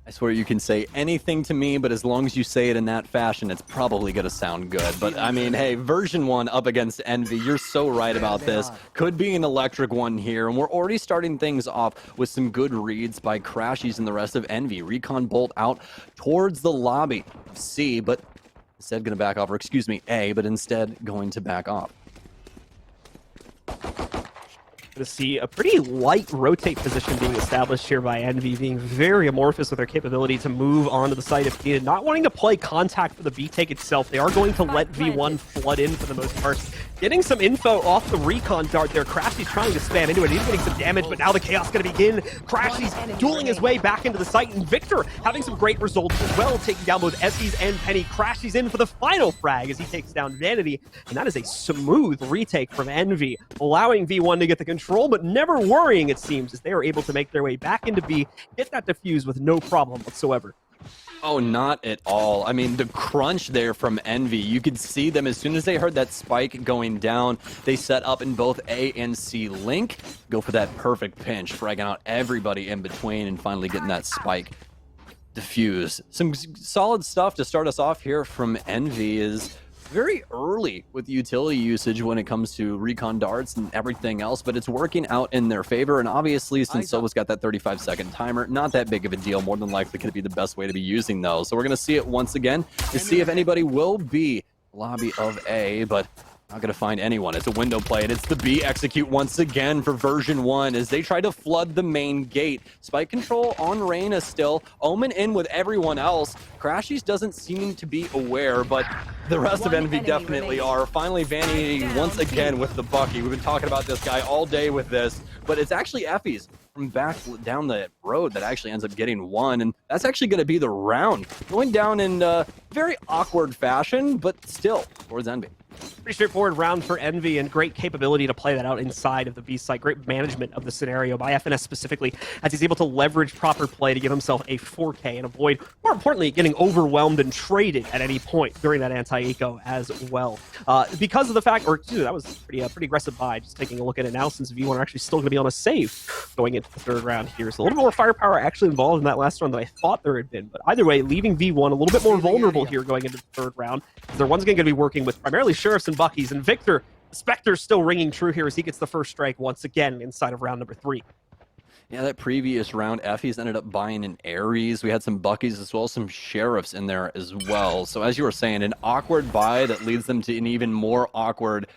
I swear you can say anything to me, but as long as you say it in that fashion, it's probably going to sound good. But I mean, hey, Version-1 up against Envy. You're so right about this. Could be an electric one here. And we're already starting things off with some good reads by Crashies and the rest of Envy. Recon bolt out towards the lobby of C, but instead going to back off, or excuse me, A, but instead going to back off. To see a pretty light rotate position being established here by Envy, being very amorphous with their capability to move onto the site if needed, not wanting to play contact for the B take itself. They are going to let V1 flood in for the most part. Getting some info off the recon dart there. Crashy's trying to spam into it. He's getting some damage, but now the chaos going to begin. Crashy's dueling his way back into the site, and Victor having some great results as well, taking down both Estes and Penny. Crashy's in for the final frag as he takes down Vanity, and that is a smooth retake from Envy, allowing V1 to get the control, but never worrying, it seems, as they are able to make their way back into B, get that defuse with no problem whatsoever. Oh, not at all. I mean, the crunch there from Envy, you could see them as soon as they heard that spike going down. They set up in both A and C link, go for that perfect pinch, fragging out everybody in between and finally getting that spike defuse. Some solid stuff to start us off here from Envy is very early with utility usage when it comes to recon darts and everything else, but it's working out in their favor. And obviously, since Sova's got that 35-second timer, not that big of a deal. More than likely could be the best way to be using those. So we're going to see it once again to see if anybody will be lobby of A, but not going to find anyone. It's a window play, and it's the B execute once again for Version-1 as they try to flood the main gate. Spike control on Reyna still. Omen in with everyone else. Crashies doesn't seem to be aware, but the rest of Envy definitely are. Finally, Vanity once again with the Bucky. We've been talking about this guy all day with this, but it's actually Effie's from back down the road that actually ends up getting one, and that's actually going to be the round. Going down in very awkward fashion, but still towards Envy. Pretty straightforward round for Envy, and great capability to play that out inside of the B site. Great management of the scenario by FNS specifically, as he's able to leverage proper play to give himself a 4K and avoid, more importantly, getting overwhelmed and traded at any point during that anti-eco as well. Because of the fact, or excuse me, that was pretty aggressive buy, just taking a look at it now, since V1 are actually still going to be on a save going into the third round here. So a little more firepower actually involved in that last round than I thought there had been. But either way, leaving V1 a little bit more vulnerable here going into the third round. They're once again going to be working with primarily Sheriffs and Buckies, and Victor, the Spectre's still ringing true here as he gets the first strike once again inside of round number 3. Yeah, that previous round, Effie's ended up buying an Ares. We had some Buckies as well, some Sheriffs in there as well. So as you were saying, an awkward buy that leads them to an even more awkward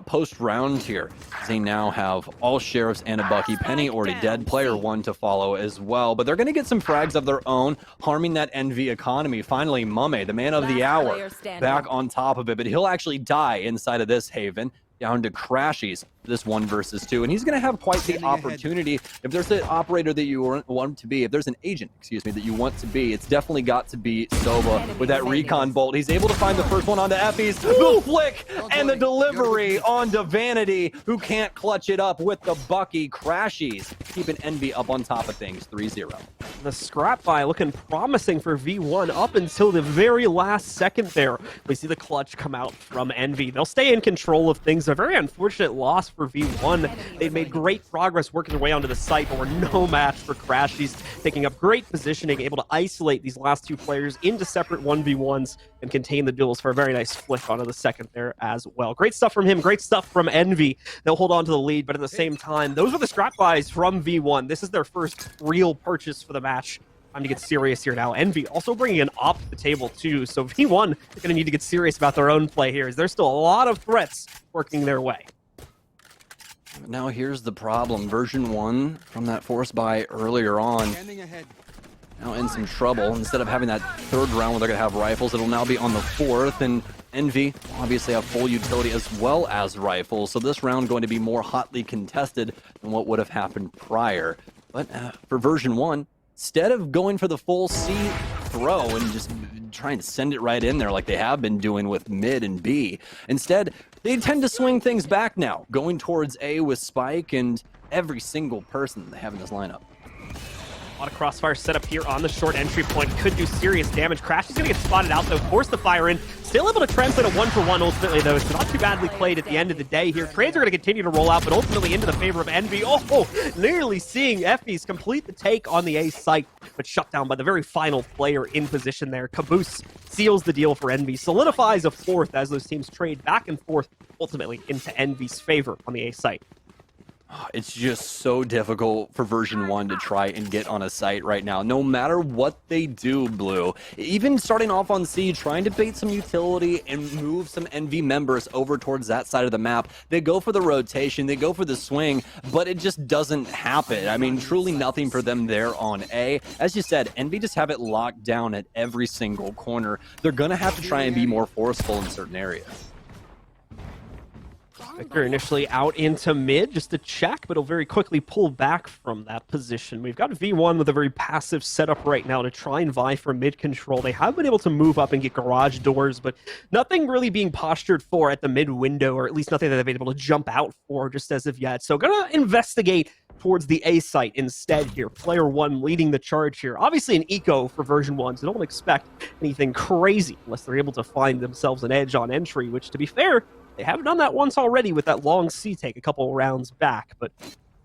post-round here. They now have all Sheriffs and a Bucky. Penny already dead, player 1 to follow as well. But they're going to get some frags of their own, harming that Envy economy. Finally, Mame, the man of the hour, back on top of it. But he'll actually die inside of this Haven. Down to Crashies, this 1 versus 2, and he's going to have quite the opportunity. If there's an operator that you want to be, if there's an agent, excuse me, that you want to be, it's definitely got to be Sova with that recon bolt. He's able to find the first one onto Effie's, the flick, and the delivery onto Vanity, who can't clutch it up with the Bucky. Crashies keeping Envy up on top of things, 3-0. The scrap buy looking promising for V1 up until the very last second there. We see the clutch come out from Envy. They'll stay in control of things. A very unfortunate loss for V1. They've made great progress working their way onto the site, but were no match for Crashies, taking up great positioning, able to isolate these last 2 players into separate 1v1s and contain the duels for a very nice flick onto the second there as well. Great stuff from him, great stuff from Envy. They'll hold on to the lead, but at the same time, those were the scrap buys from V1. This is their first real purchase for the match. Time to get serious here now. Envy also bringing an op to the table too, so V1 are going to need to get serious about their own play here, as there's still a lot of threats working their way. Now here's the problem. Version-1 from that force buy earlier on, now in some trouble. Instead of having that third round where they're going to have rifles, it'll now be on the 4th, and Envy obviously have full utility as well as rifles, so this round going to be more hotly contested than what would have happened prior. But for Version-1, instead of going for the full C throw and just trying to send it right in there like they have been doing with mid and B, instead, they tend to swing things back now, going towards A with Spike and every single person they have in this lineup. A lot of crossfire set up here on the short entry point. Could do serious damage. Crash is going to get spotted out, though. Force the fire in. Still able to translate a 1-for-1 ultimately, though. It's not too badly played at the end of the day here. Trades are going to continue to roll out, but ultimately into the favor of Envy. Oh, nearly seeing Effys complete the take on the A site, but shut down by the very final player in position there. Caboose seals the deal for Envy. Solidifies a fourth as those teams trade back and forth, ultimately into Envy's favor on the A site. It's just so difficult for Version-1 to try and get on a site right now, no matter what they do, Blue. Even starting off on C, trying to bait some utility and move some Envy members over towards that side of the map. They go for the rotation, they go for the swing, but it just doesn't happen. I mean, truly nothing for them there on A. As you said, Envy just have it locked down at every single corner. They're going to have to try and be more forceful in certain areas. Victor initially out into mid just to check, but he'll very quickly pull back from that position. We've got V1 with a very passive setup right now to try and vie for mid control. They have been able to move up and get garage doors, but nothing really being postured for at the mid window, or at least nothing that they've been able to jump out for just as of yet. So gonna investigate towards the A site instead here. Player 1 leading the charge here. Obviously an eco for Version-1, so don't expect anything crazy unless they're able to find themselves an edge on entry, which, to be fair, they have done that once already with that long C take a couple rounds back, but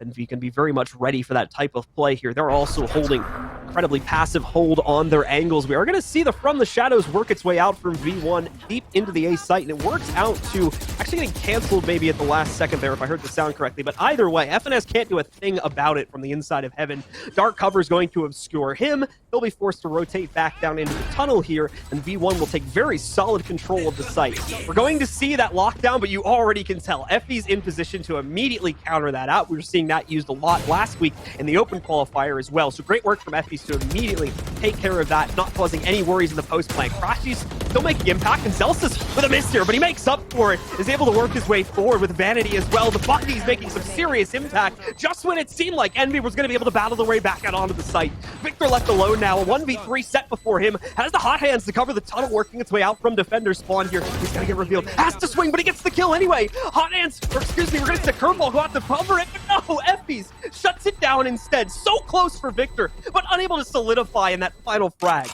Envy can be very much ready for that type of play here. They're also holding incredibly passive hold on their angles. We are going to see the From the Shadows work its way out from V1 deep into the A site, and it works out to actually getting canceled maybe at the last second there, if I heard the sound correctly. But either way, FNS can't do a thing about it from the inside of Heaven. Dark cover is going to obscure him. He'll be forced to rotate back down into the tunnel here, and V1 will take very solid control of the site. We're going to see that lockdown, but you already can tell Effy's in position to immediately counter that out. We were seeing that used a lot last week in the open qualifier as well. So great work from Effy to immediately take care of that, not causing any worries in the post play. Crashy's still making impact, and Zelsis with a miss here, but he makes up for it, is able to work his way forward with Vanity as well. The Bucky's making some serious impact just when it seemed like Envy was going to be able to battle their way back out onto the site. Victor left alone now, a 1v3 set before him, has the hot hands to cover the tunnel, working its way out from defender spawn here. He's going to get revealed, has to swing, but he gets the kill anyway. Hot hands, or excuse me, we're going to see the curveball go out to cover it, but no, Effys shuts it down instead. So close for Victor, but unable to solidify in that final frag.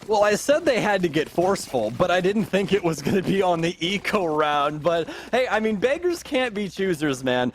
Well, I said they had to get forceful, but I didn't think it was going to be on the eco round. But hey, I mean, beggars can't be choosers, man.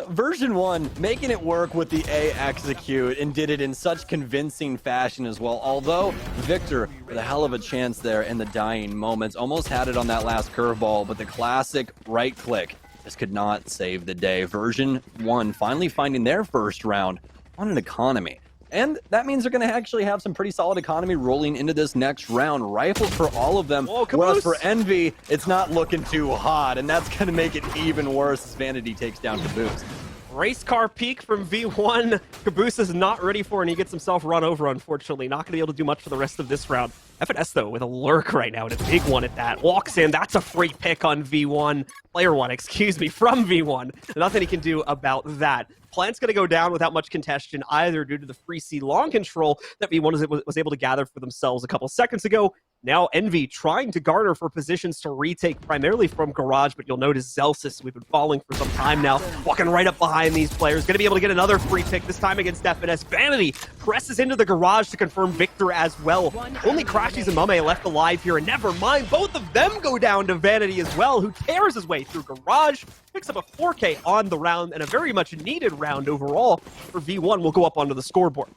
Version-1 making it work with the A execute, and did it in such convincing fashion as well. Although Victor with a hell of a chance there in the dying moments, almost had it on that last curveball, but the classic right click just could not save the day. Version-1 finally finding their first round on an economy. And that means they're going to actually have some pretty solid economy rolling into this next round. Rifles for all of them. Whereas for Envy, it's not looking too hot, and that's going to make it even worse as Vanity takes down Caboose. Race car peak from V1. Caboose is not ready for, and he gets himself run over, unfortunately. Not going to be able to do much for the rest of this round. FNS, though, with a lurk right now, and a big one at that. Walks in, that's a free pick on V1. Player 1, excuse me, from V1. Nothing he can do about that. Plant's going to go down without much contention either, due to the free C long control that V1 was able to gather for themselves a couple seconds ago. Now Envy trying to garner for positions to retake primarily from Garage, but you'll notice Zelsis, we've been falling for some time now, walking right up behind these players. Going to be able to get another free pick, this time against FNS. Vanity presses into the Garage to confirm Victor as well. Only Crashies and Mame left alive here, and never mind, both of them go down to Vanity as well, who tears his way through Garage, picks up a 4K on the round, and a very much needed round overall for V1 will go up onto the scoreboard.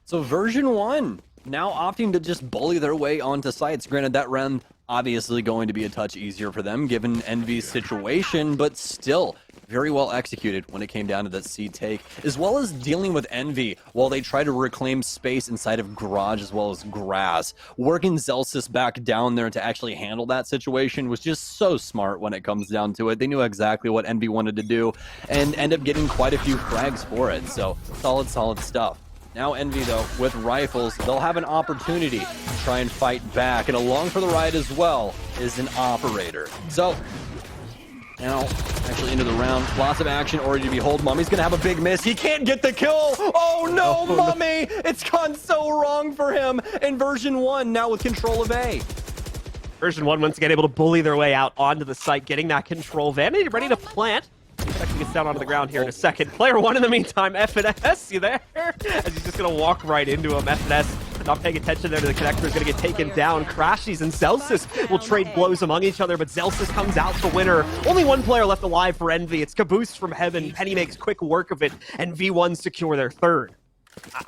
So Version-1 now opting to just bully their way onto sites. Granted, that round obviously going to be a touch easier for them given Envy's situation, but still very well executed when it came down to that C take, as well as dealing with Envy while they try to reclaim space inside of Garage as well as Grass. Working Zelsis back down there to actually handle that situation was just so smart when it comes down to it. They knew exactly what Envy wanted to do and end up getting quite a few frags for it. So solid stuff. Now Envy, though, with rifles, they'll have an opportunity to try and fight back. And along for the ride as well is an operator. So now, actually into the round, lots of action already to behold. Mummy's gonna have a big miss. He can't get the kill. Oh no, Mummy! It's gone so wrong for him. And Version-1 now with control of A. Version-1 once again able to bully their way out onto the site, getting that control. Vanity ready to plant. Actually gets down onto the ground here in a second. Player one in the meantime, F&S, you there? As he's just going to walk right into him. F&S not paying attention there to the connector is going to get taken down. Crashies and Zelsis will trade blows among each other, but Zelsis comes out the winner. Only one player left alive for Envy. It's Caboose from Heaven. Penny makes quick work of it, and V1 secure their third.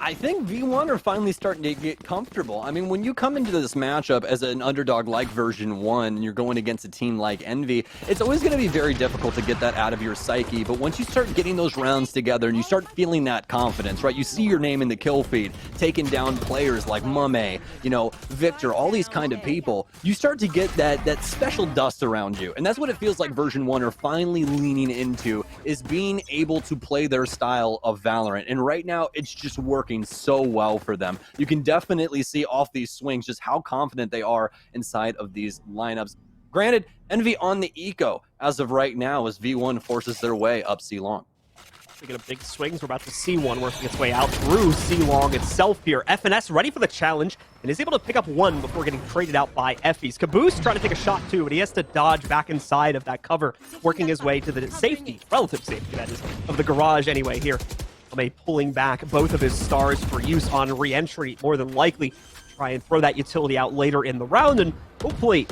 I think V1 are finally starting to get comfortable. I mean, when you come into this matchup as an underdog like Version-1 and you're going against a team like Envy, it's always going to be very difficult to get that out of your psyche. But once you start getting those rounds together and you start feeling that confidence, right? You see your name in the kill feed, taking down players like Mame, you know, Victor, all these kind of people, you start to get that special dust around you. And that's what it feels like Version-1 are finally leaning into, is being able to play their style of Valorant. And right now, it's just working so well for them. You can definitely see off these swings just how confident they are inside of these lineups. Granted, Envy on the eco as of right now as V1 forces their way up C-Long. Speaking of big swings, we're about to see one working its way out through C-Long itself here. F&S ready for the challenge and is able to pick up one before getting traded out by Effie's. Caboose trying to take a shot too, but he has to dodge back inside of that cover, working his way to the safety, relative safety that is, of the garage anyway here. Mame pulling back both of his stars for use on re-entry, more than likely try and throw that utility out later in the round and hopefully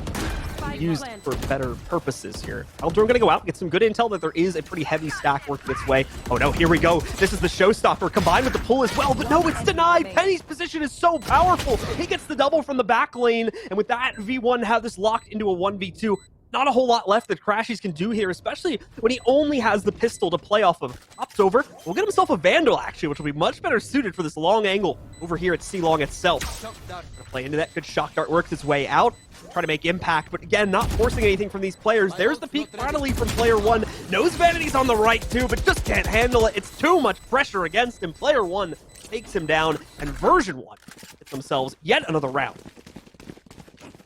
used for better purposes here. Eldron gonna go out, get some good intel that there is a pretty heavy stack working its way. Oh no, here we go. This is the showstopper combined with the pull as well, but no, it's denied. Penny's position is so powerful. He gets the double from the back lane, and with that, V1 have this locked into a 1v2. Not a whole lot left that Crashies can do here, especially when he only has the pistol to play off of. Hops over, will get himself a Vandal, actually, which will be much better suited for this long angle over here at C-Long itself. Gonna play into that. Good shock dart works its way out. Try to make impact, but again, not forcing anything from these players. There's the peek finally from player one. Knows Vanity's on the right too, but just can't handle it. It's too much pressure against him. Player one takes him down, and Version-1 gets themselves yet another round.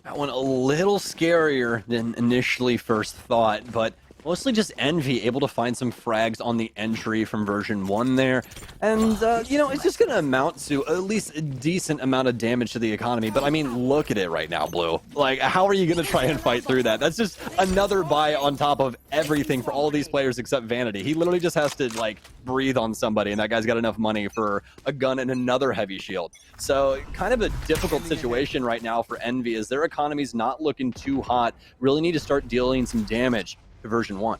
That one a little scarier than initially first thought, but mostly just Envy able to find some frags on the entry from Version-1 there. And, you know, it's just going to amount to at least a decent amount of damage to the economy. But, I mean, look at it right now, Blue. Like, how are you going to try and fight through that? That's just another buy on top of everything for all these players except Vanity. He literally just has to, like, breathe on somebody, and that guy's got enough money for a gun and another heavy shield. So, kind of a difficult situation right now for Envy, as their economy's not looking too hot. Really need to start dealing some damage to Version-1.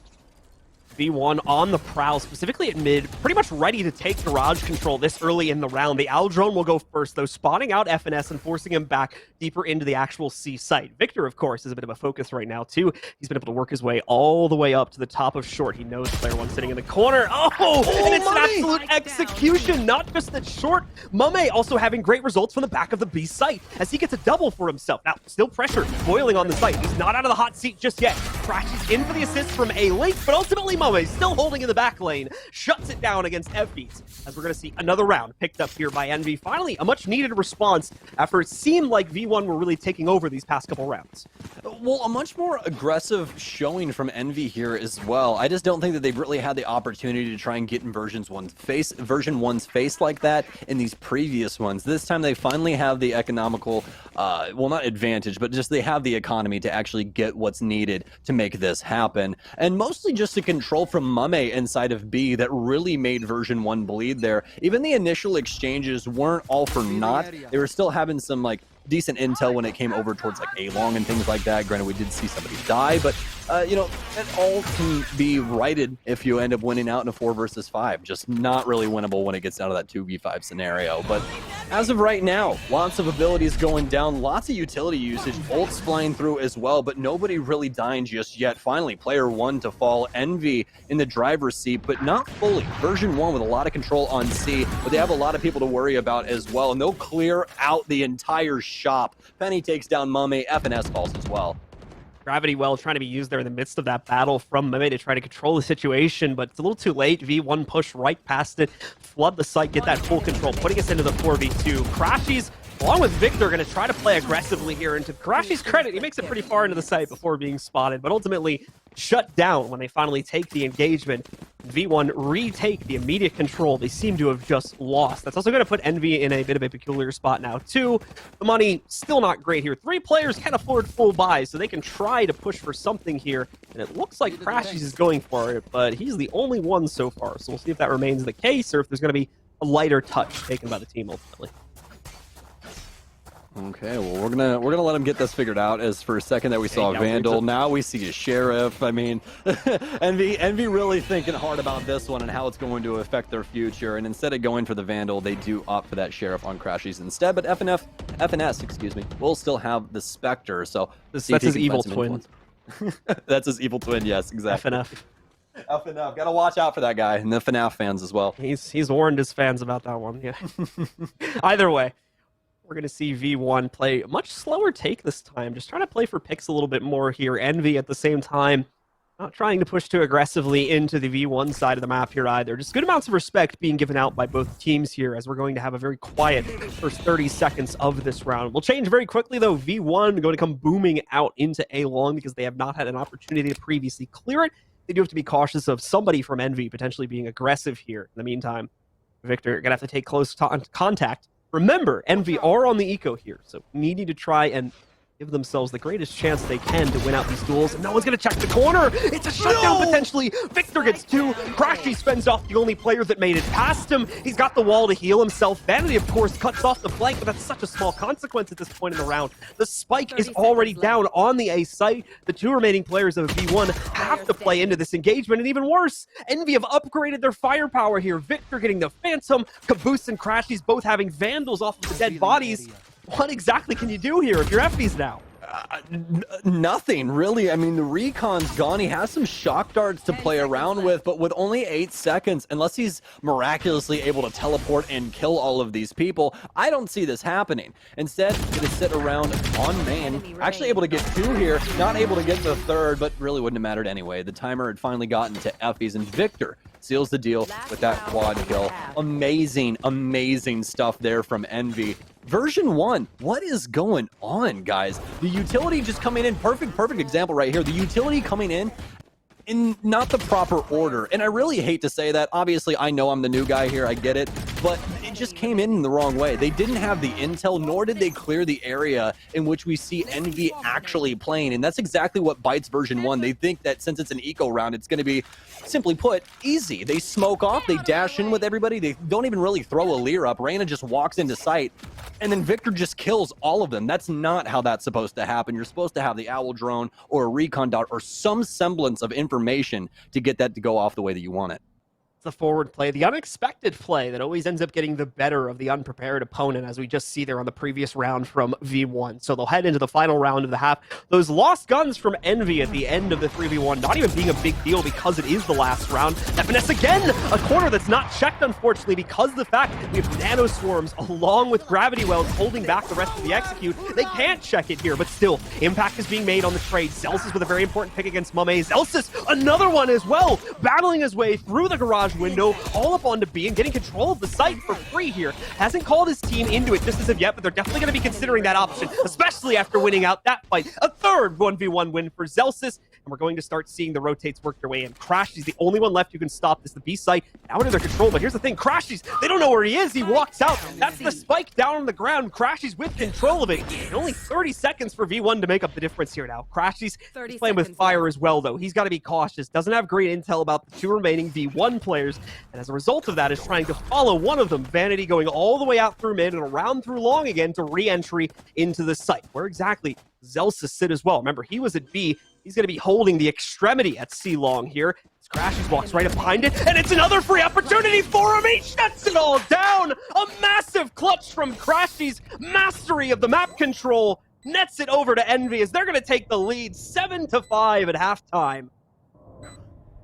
V1 on the prowl, specifically at mid, pretty much ready to take garage control this early in the round. The Aldrone will go first, though, spotting out F&S and forcing him back deeper into the actual C site. Victor, of course, is a bit of a focus right now, too. He's been able to work his way all the way up to the top of short. He knows player one sitting in the corner. Oh, and it's an absolute execution, not just at short. Mame also having great results from the back of the B site, as he gets a double for himself. Now, still pressure boiling on the site. He's not out of the hot seat just yet. Crashes in for the assist from A-Link, but ultimately Mame still holding in the back lane, shuts it down against Effie's, as we're going to see another round picked up here by Envy. Finally, a much needed response after it seemed like V1 were really taking over these past couple rounds. Well, a much more aggressive showing from Envy here as well. I just don't think that they've really had the opportunity to try and get in Version-1's face like that in these previous ones. This time they finally have the economical, well, not advantage, but just they have the economy to actually get what's needed to make this happen. And mostly just the control from Mame inside of B that really made Version-1 bleed there. Even the initial exchanges weren't all for naught. They were still having some, like, decent intel when it came over towards like A-Long and things like that. Granted, we did see somebody die, but you know, it all can be righted if you end up winning out in a 4 versus 5. Just not really winnable when it gets down to that 2v5 scenario. But as of right now, lots of abilities going down, lots of utility usage, ults flying through as well, but nobody really dying just yet. Finally, player one to fall. Envy in the driver's seat, but not fully. Version-1 with a lot of control on C, but they have a lot of people to worry about as well, and they'll clear out the entire shop. Penny takes down Mame, F&S falls as well. Gravity well trying to be used there in the midst of that battle from Mame to try to control the situation, but it's a little too late. V1 push right past it, flood the site, get that full control, putting us into the 4v2. Crashies along with Victor, going to try to play aggressively here. And to Karashi's credit, he makes it pretty far into the site before being spotted, but ultimately shut down when they finally take the engagement. V1 retake the immediate control they seem to have just lost. That's also going to put Envy in a bit of a peculiar spot now, too. The money still not great here. 3 players can afford full buys, so they can try to push for something here. And it looks like Crashies is going for it, but he's the only one so far. So we'll see if that remains the case or if there's going to be a lighter touch taken by the team ultimately. Okay, well, we're gonna let him get this figured out. As for a second that we saw Vandal, now we see a Sheriff. I mean, Envy really thinking hard about this one and how it's going to affect their future. And instead of going for the Vandal, they do opt for that Sheriff on Crashies instead. But FNS, excuse me, will still have the Spectre. So that's his evil twin. That's his evil twin. Yes, exactly. FNF. Gotta watch out for that guy and the FNAF fans as well. He's warned his fans about that one. Yeah. Either way. We're going to see V1 play a much slower take this time, just trying to play for picks a little bit more here. Envy at the same time, not trying to push too aggressively into the V1 side of the map here either. Just good amounts of respect being given out by both teams here as we're going to have a very quiet first 30 seconds of this round. We'll change very quickly though. V1 going to come booming out into A long because they have not had an opportunity to previously clear it. They do have to be cautious of somebody from Envy potentially being aggressive here. In the meantime, Victor going to have to take close contact. Remember, Envy are on the eco here, so needing to try and give themselves the greatest chance they can to win out these duels. And no one's going to check the corner. It's a shutdown potentially. Victor gets 2. Crashy spends off the only player that made it past him. He's got the wall to heal himself. Vanity, of course, cuts off the flank, but that's such a small consequence at this point in the round. The spike is already down on the A site. The 2 remaining players of V1 have to play into this engagement. And even worse, Envy have upgraded their firepower here. Victor getting the Phantom, Caboose and Crashies both having Vandals off of the dead bodies. What exactly can you do here if you're FDs now? Nothing, really. I mean, the recon's gone. He has some shock darts to play around with, but with only 8 seconds, unless he's miraculously able to teleport and kill all of these people, I don't see this happening. Instead, he's going to sit around on main, actually able to get 2 here, not able to get the 3rd, but really wouldn't have mattered anyway. The timer had finally gotten to Effies, and Victor seals the deal with that quad kill. Amazing, amazing stuff there from Envy. Version-1, what is going on, guys? The utility just coming in, perfect example right here. The utility coming in not the proper order. And I really hate to say that. Obviously, I know I'm the new guy here, I get it, but it just came in the wrong way. They didn't have the intel, nor did they clear the area in which we see Envy actually playing. And that's exactly what bites Version-1. They think that since it's an eco round, it's going to be, simply put, easy. They smoke off, they dash in with everybody, they don't even really throw a leer up. Reyna just walks into sight, and then Victor just kills all of them. That's not how that's supposed to happen. You're supposed to have the owl drone or a recon dart or some semblance of information to get that to go off the way that you want it. The forward play, the unexpected play that always ends up getting the better of the unprepared opponent, as we just see there on the previous round from V1. So they'll head into the final round of the half. Those lost guns from Envy at the end of the 3v1, not even being a big deal because it is the last round. FNS again, a corner that's not checked, unfortunately, because of the fact we have nano swarms along with gravity wells holding back the rest of the execute. They can't check it here, but still, impact is being made on the trade. Zelsis with a very important pick against Mame. Zelsis, another one as well, battling his way through the garage window, all up onto B and getting control of the site for free here. Hasn't called his team into it just as of yet, but they're definitely going to be considering that option, especially after winning out that fight. A third 1v1 win for Zelsis, and we're going to start seeing the rotates work their way in. Crash is the only one left who can stop this. The B site out of their control, but here's the thing, Crashies, they don't know where he is. He walks out. That's the spike down on the ground. Crashies with control of it. And only 30 seconds for V1 to make up the difference here now. Crashies playing with fire as well, though. He's got to be cautious. Doesn't have great intel about the 2 remaining V1 players, and as a result of that is trying to follow one of them, Vanity, going all the way out through mid and around through long again to re-entry into the site. Where exactly Zelsis sit as well. Remember, he was at B. He's going to be holding the extremity at C long here. Crashies walks right up behind it, and it's another free opportunity for him. He shuts it all down. A massive clutch from Crashies. Mastery of the map control nets it over to Envy as they're going to take the lead 7-5 at halftime.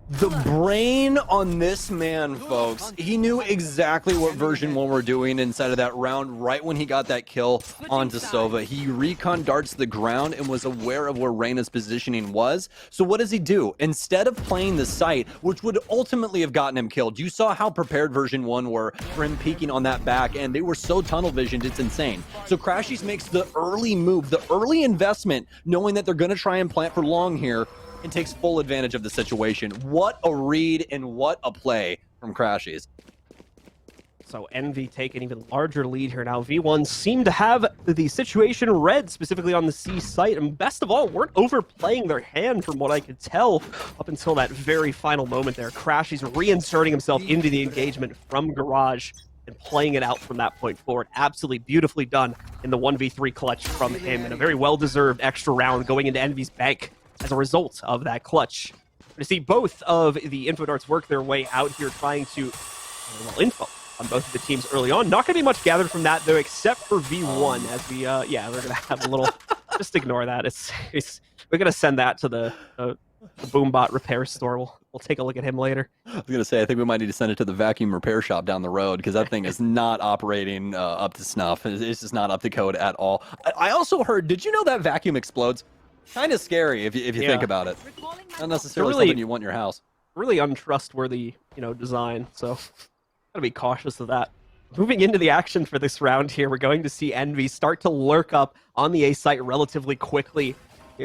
The brain on this man, folks. He knew exactly what Version-1 were doing inside of that round right when he got that kill onto Sova. He recon darts the ground and was aware of where Reyna's positioning was. So what does he do? Instead of playing the site, which would ultimately have gotten him killed, you saw how prepared Version-1 were for him peeking on that back, and they were so tunnel visioned, it's insane. So Crashies makes the early move, the early investment, knowing that they're going to try and plant for long here, and takes full advantage of the situation. What a read and what a play from Crashies. So Envy take an even larger lead here now. V1 seem to have the situation read, specifically on the C site, and best of all, weren't overplaying their hand from what I could tell up until that very final moment there. Crashies reinserting himself into the engagement from Garage and playing it out from that point forward. Absolutely beautifully done in the 1v3 clutch from him, and a very well-deserved extra round going into Envy's bank as a result of that clutch. To see both of the info darts work their way out here, trying to info on both of the teams early on. Not going to be much gathered from that, though, except for V1, as we, yeah, we're going to have a little, just ignore that. We're going to send that to the Boombot repair store. We'll take a look at him later. I was going to say, I think we might need to send it to the vacuum repair shop down the road, because that thing is not operating up to snuff. It's just not up to code at all. I also heard, did you know that vacuum explodes? Kind of scary if you think about it. Not necessarily really, something you want in your house. Really untrustworthy, design. So gotta be cautious of that. Moving into the action for this round here, we're going to see Envy start to lurk up on the A site relatively quickly.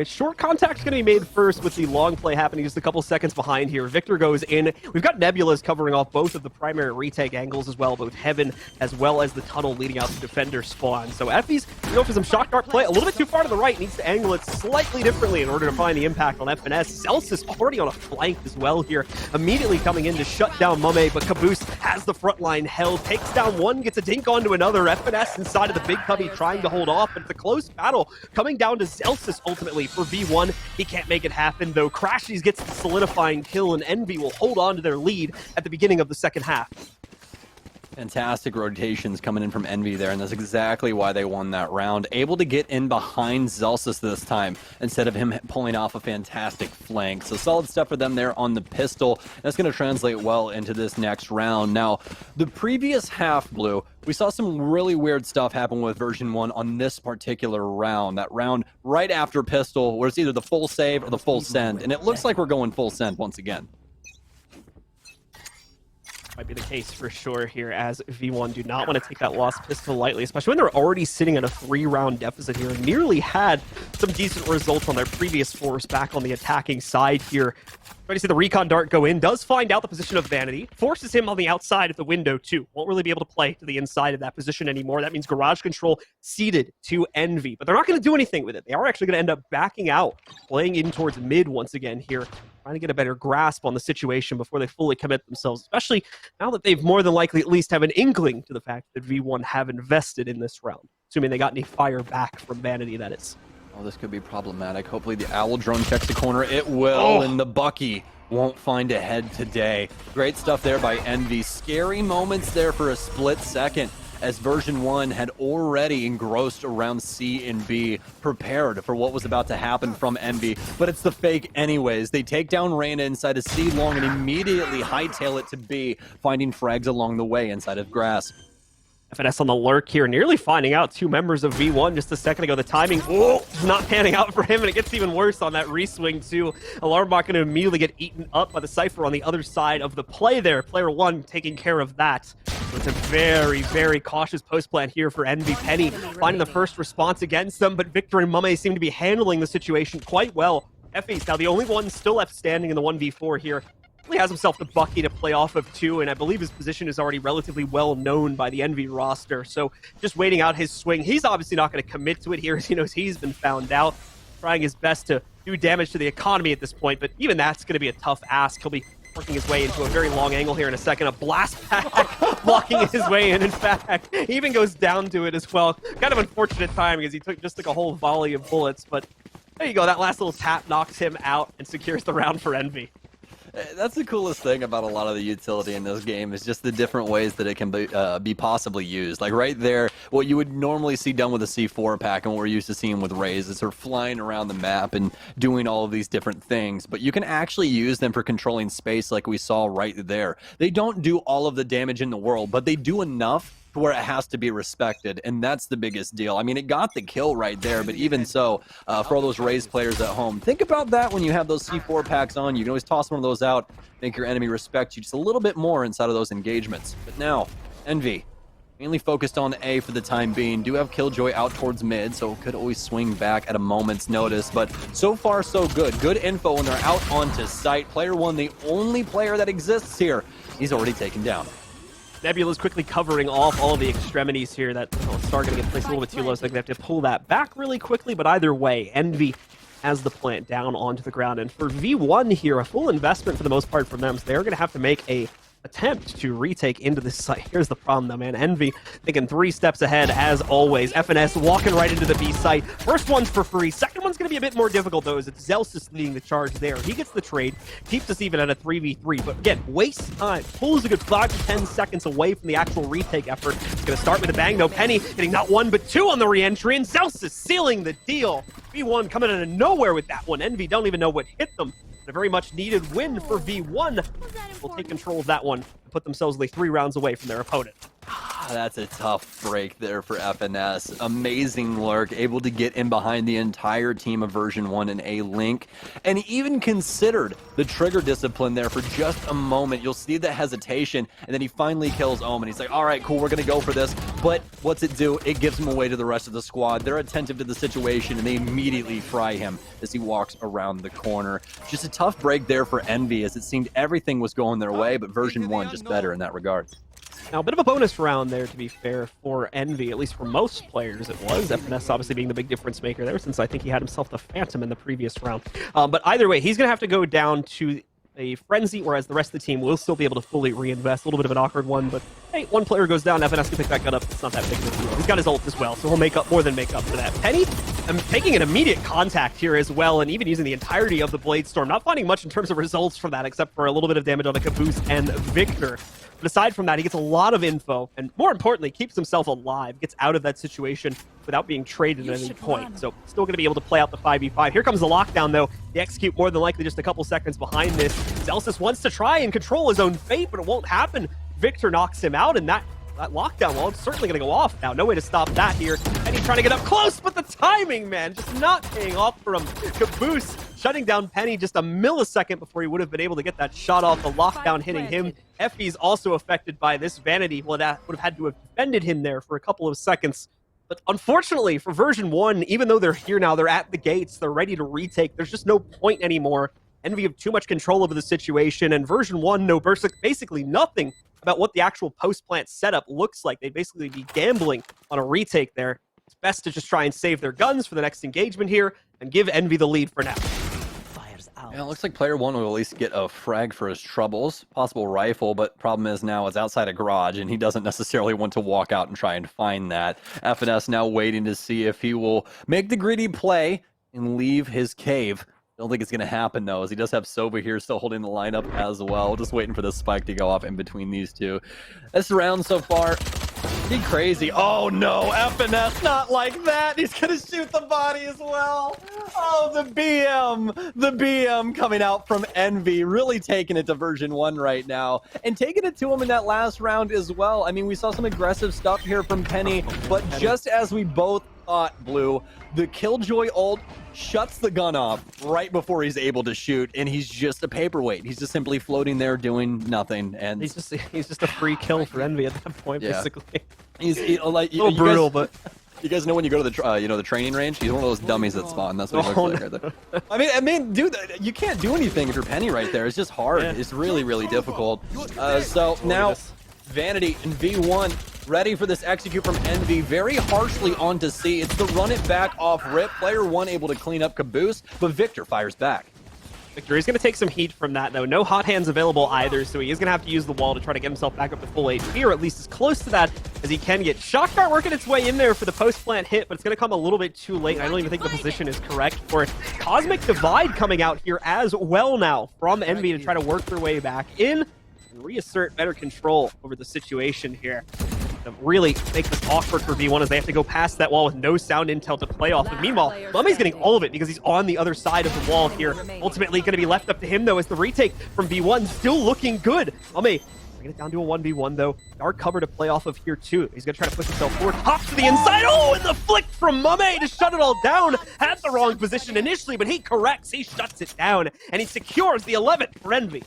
Short contact's going to be made first, with the long play happening just a couple seconds behind here. Victor goes in. We've got Nebulas covering off both of the primary retake angles as well, both Heaven as well as the tunnel leading out to Defender spawn. So Effie's for some shock dart play, a little bit too far to the right, needs to angle it slightly differently in order to find the impact on FNS. Celsius already on a flank as well here, immediately coming in to shut down Mame, but Caboose has the front line held, takes down one, gets a dink onto another. FNS inside of the big cubby trying to hold off, but it's a close battle coming down to Celsius ultimately. For V1, he can't make it happen, though Crashies gets the solidifying kill, and Envy will hold on to their lead at the beginning of the second half. Fantastic rotations coming in from Envy there, and that's exactly why they won that round. Able to get in behind Zelsis this time, instead of him pulling off a fantastic flank. So solid stuff for them there on the pistol. That's going to translate well into this next round. Now, the previous half, Blue, we saw some really weird stuff happen with Version-1 on this particular round. That round right after pistol, where it's either the full save or the full send, and it looks like we're going full send once again. Might be the case for sure here, as V1 do not want to take that lost pistol lightly, especially when they're already sitting at a 3-round deficit here. Nearly had some decent results on their previous force back on the attacking side here. Trying to see the recon dart go in, does find out the position of Vanity, forces him on the outside of the window too. Won't really be able to play to the inside of that position anymore. That means Garage Control ceded to Envy, but they're not going to do anything with it. They are actually going to end up backing out, playing in towards mid once again here, trying to get a better grasp on the situation before they fully commit themselves, especially now that they've more than likely at least have an inkling to the fact that V1 have invested in this round, assuming they got any fire back from Vanity, that is. Oh, this could be problematic. Hopefully the Owl drone checks the corner. It will, and the Bucky won't find a head today. Great stuff there by Envy. Scary moments there for a split second, as Version-1 had already engrossed around C and B, prepared for what was about to happen from Envy. But it's the fake anyways. They take down Reyna inside of C long and immediately hightail it to B, finding frags along the way inside of grass. FNS on the lurk here, nearly finding out two members of V1 just a second ago. The timing, not panning out for him, and it gets even worse on that reswing too. Alarmbot going to immediately get eaten up by the Cypher on the other side of the play there. Player 1 taking care of that. So it's a very, very cautious post plan here for Envy. Penny finding the first response against them, but Victor and Mame seem to be handling the situation quite well. Effie's now the only one still left standing in the 1v4 here. He has himself the Bucky to play off of too, and I believe his position is already relatively well known by the Envy roster, so just waiting out his swing. He's obviously not going to commit to it here, as he knows he's been found out, trying his best to do damage to the economy at this point, but even that's going to be a tough ask. He'll be working his way into a very long angle here in a second. A blast pack blocking his way in fact. He even goes down to it as well. Kind of unfortunate timing, as he just took a whole volley of bullets, but there you go. That last little tap knocks him out and secures the round for Envy. That's the coolest thing about a lot of the utility in this game is just the different ways that it can be possibly used. Like right there, what you would normally see done with a C4 pack and what we're used to seeing with Raze is sort of flying around the map and doing all of these different things. But you can actually use them for controlling space like we saw right there. They don't do all of the damage in the world, but they do enough to where it has to be respected, and that's the biggest deal. I mean, it got the kill right there, but even so, for all those Raze players at home, think about that when you have those C4 packs on. You can always toss one of those out, make your enemy respect you just a little bit more inside of those engagements. But now, Envy, mainly focused on A for the time being, do have Killjoy out towards mid, so could always swing back at a moment's notice, but so far so good. Good info when they're out onto site. Player one, the only player that exists here, he's already taken down. Nebula's quickly covering off all of the extremities here. That Star going to get placed a little bit too low, so they have to pull that back really quickly. But either way, Envy has the plant down onto the ground. And for V1 here, a full investment for the most part from them. So they're going to have to make a attempt to retake into this site. Here's the problem though, man. Envy thinking 3 steps ahead as always. FNS walking right into the B site. First one's for free. Second one's going to be a bit more difficult though, as it's Zelsis leading the charge there. He gets the trade, keeps us even at a 3v3, but again, wastes time. Pulls a good 5 to 10 seconds away from the actual retake effort. It's going to start with a bang though. Penny getting not 1 but 2 on the re-entry, and Zelsis sealing the deal. V1 coming out of nowhere with that one. Envy don't even know what hit them. A very much needed win for V1. Will take control of that one and put themselves only 3 rounds away from their opponent. That's a tough break there for FNS. Amazing lurk, able to get in behind the entire team of Version-1 and A-Link, and even considered the trigger discipline there for just a moment. You'll see the hesitation, and then he finally kills Omen. He's like, all right, cool, we're going to go for this. But what's it do? It gives him away to the rest of the squad. They're attentive to the situation, and they immediately fry him as he walks around the corner. Just a tough break there for Envy, as it seemed everything was going their way, but Version-1 just better in that regard. Now, a bit of a bonus round there, to be fair, for Envy, at least for most players it was. FNS obviously being the big difference maker there, since I think he had himself the Phantom in the previous round. But either way, he's going to have to go down to a frenzy, whereas the rest of the team will still be able to fully reinvest. A little bit of an awkward one, but hey, one player goes down, FNS can pick that gun up. It's not that big of a deal. He's got his ult as well, so he'll make up more than make up for that. Penny making an immediate contact here as well, and even using the entirety of the Blade Storm. Not finding much in terms of results from that, except for a little bit of damage on the Caboose and Victor. But aside from that, he gets a lot of info, and more importantly, keeps himself alive, gets out of that situation without being traded at any point. So still going to be able to play out the 5v5. Here comes the lockdown, though. The execute more than likely just a couple seconds behind this. Zelsis wants to try and control his own fate, but it won't happen. Victor knocks him out, and that lockdown, well, it's certainly going to go off now. No way to stop that here. And he's trying to get up close, but the timing, man, just not paying off for him. Caboose shutting down Penny just a millisecond before he would have been able to get that shot off. The lockdown hitting him. Effie's also affected by this Vanity. Well, that would have had to have defended him there for a couple of seconds. But unfortunately for Version-1, even though they're here now, they're at the gates, they're ready to retake, there's just no point anymore. Envy have too much control over the situation, and Version-1 know basically nothing about what the actual post-plant setup looks like. They'd basically be gambling on a retake there. It's best to just try and save their guns for the next engagement here and give Envy the lead for now. Yeah, it looks like player one will at least get a frag for his troubles. Possible rifle, but problem is now it's outside a garage, and he doesn't necessarily want to walk out and try and find that. FNS now waiting to see if he will make the greedy play and leave his cave. Don't think it's going to happen, though, as he does have Sova here still holding the lineup as well. Just waiting for the spike to go off in between these two. This round so far, pretty crazy. Oh, no, FNS, not like that. He's going to shoot the body as well. Oh, the BM coming out from Envy, really taking it to Version-1 right now, and taking it to him in that last round as well. I mean, we saw some aggressive stuff here from Penny, but just as we both thought, Blue, the Killjoy ult shuts the gun off right before he's able to shoot, and he's just a paperweight. He's just simply floating there doing nothing, and he's just a free kill for Envy at that point, basically. He's like a little brutal, but you guys know when you go to the the training range, he's one of those dummies that spawn. That's what he looks like right there. I mean, dude, you can't do anything if you're Penny right there. It's just hard. Yeah. It's really, really difficult. So now Vanity and V1 ready for this execute from Envy, very harshly onto C. It's the run it back off rip. Player one able to clean up Caboose, but Victor fires back. Victor is going to take some heat from that, though. No hot hands available either, so he is going to have to use the wall to try to get himself back up to full HP, or at least as close to that as he can get. Shock Dart working its way in there for the post-plant hit, but it's going to come a little bit too late. I don't even think the position is correct for it. Cosmic Divide coming out here as well now from Envy to try to work their way back in and reassert better control over the situation here. To really make this awkward for V1 as they have to go past that wall with no sound intel to play off of. Meanwhile, Mummy's getting all of it because he's on the other side of the wall here. Ultimately going to be left up to him, though, as the retake from V1 still looking good. Mummy bringing it down to a 1v1, though. Dark cover to play off of here, too. He's going to try to push himself forward. Hop to the inside. Oh, and the flick from Mummy to shut it all down. Had the wrong position initially, but he corrects. He shuts it down, and he secures the 11th for Envy.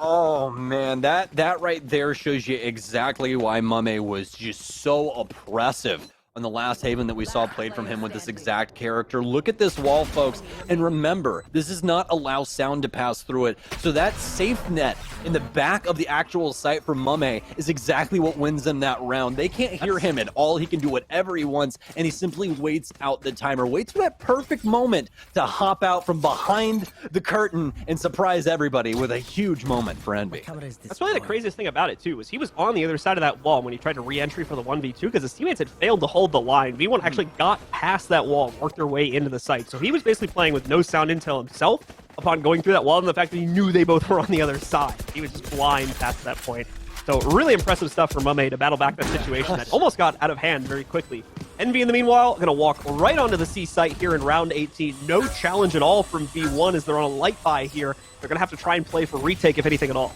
Oh man, that right there shows you exactly why Mame was just so oppressive on the last Haven that we saw played from him with this exact character. Look at this wall, folks, and remember, this does not allow sound to pass through it. So that safe net in the back of the actual site for Mame is exactly what wins them that round. They can't hear him at all. He can do whatever he wants, and he simply waits out the timer, waits for that perfect moment to hop out from behind the curtain and surprise everybody with a huge moment for Envy. That's really the craziest thing about it, too, was he was on the other side of that wall when he tried to re-entry for the 1v2 because his teammates had failed to hold the line. V1 actually got past that wall, worked their way into the site. So he was basically playing with no sound intel himself upon going through that wall, and the fact that he knew they both were on the other side. He was just blind past that point. So really impressive stuff from Mame to battle back that situation that almost got out of hand very quickly. Envy, in the meanwhile, going to walk right onto the C site here in round 18. No challenge at all from V1 as they're on a light buy here. They're going to have to try and play for retake, if anything at all.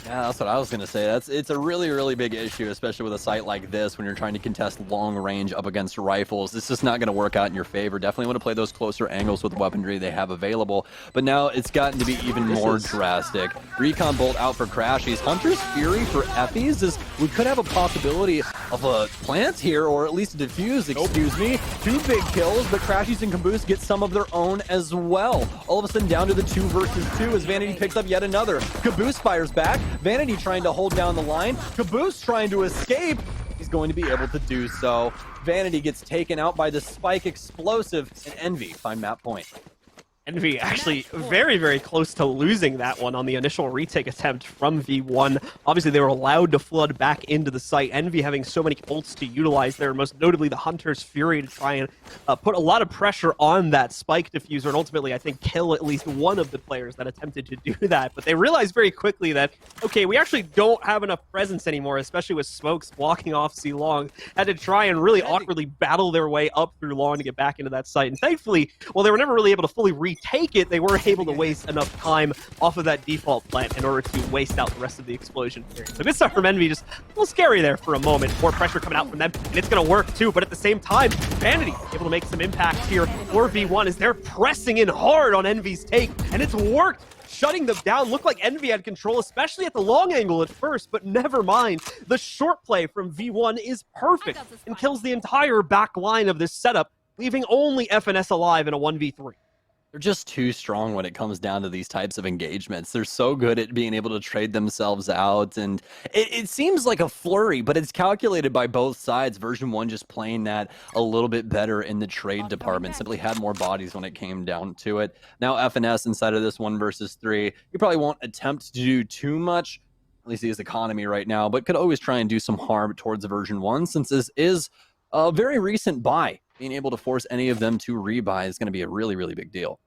Yeah, that's what I was going to say. It's a really, really big issue, especially with a site like this when you're trying to contest long range up against rifles. This is not going to work out in your favor. Definitely want to play those closer angles with the weaponry they have available. But now it's gotten to be even more drastic. Recon Bolt out for Crashies. Hunter's Fury for Effies is we could have a possibility of a plant here, or at least a defuse, excuse me. Two big kills, but Crashies and Caboose get some of their own as well. All of a sudden down to the 2 versus 2 as Vanity picks up yet another. Caboose fires back. Vanity trying to hold down the line. Caboose trying to escape. He's going to be able to do so. Vanity gets taken out by the Spike Explosive, and Envy find map point. Envy actually very, very close to losing that one on the initial retake attempt from V1. Obviously, they were allowed to flood back into the site. Envy having so many ults to utilize there, most notably the Hunter's Fury to try and put a lot of pressure on that Spike diffuser and ultimately, I think, kill at least one of the players that attempted to do that. But they realized very quickly that, okay, we actually don't have enough presence anymore, especially with Smokes walking off C Long. Had to try and really awkwardly battle their way up through Long to get back into that site. And thankfully, well, they were never really able to fully retake it, they weren't able to waste enough time off of that default plant in order to waste out the rest of the explosion period. So good stuff from Envy, just a little scary there for a moment. More pressure coming out from them, and it's going to work too, but at the same time, Vanity able to make some impact here for V1 as they're pressing in hard on Envy's take, and it's worked, shutting them down. Looked like Envy had control, especially at the long angle at first, but never mind. The short play from V1 is perfect and kills the entire back line of this setup, leaving only FNS alive in a 1v3. They're just too strong when it comes down to these types of engagements. They're so good at being able to trade themselves out, and it seems like a flurry, but it's calculated by both sides. Version-1 just playing that a little bit better in the trade department, simply had more bodies when it came down to it. Now FNS inside of this 1 versus 3, you probably won't attempt to do too much, at least his economy right now, but could always try and do some harm towards Version-1 since this is a very recent buy. Being able to force any of them to rebuy is going to be a really, really big deal.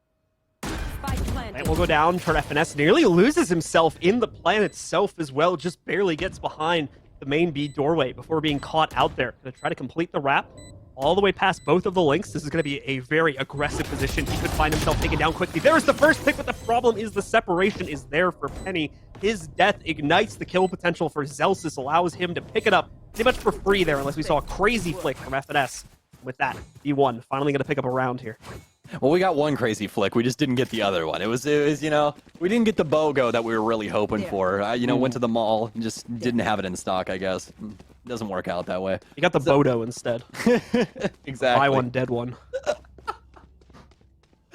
Plant will go down for FNS. Nearly loses himself in the plant itself as well. Just barely gets behind the main B doorway before being caught out there. Going to try to complete the wrap all the way past both of the links. This is going to be a very aggressive position. He could find himself taken down quickly. There's the first pick, but the problem is the separation is there for Penny. His death ignites the kill potential for Zelsis, allows him to pick it up pretty much for free there, unless we saw a crazy flick from FNS. With that, V1 finally going to pick up a round here. Well, we got one crazy flick. We just didn't get the other one. It was you know, we didn't get the BOGO that we were really hoping for. You know, went to the mall and just didn't have it in stock, I guess. It doesn't work out that way. You got the Bodo instead. Exactly. Buy one, dead one.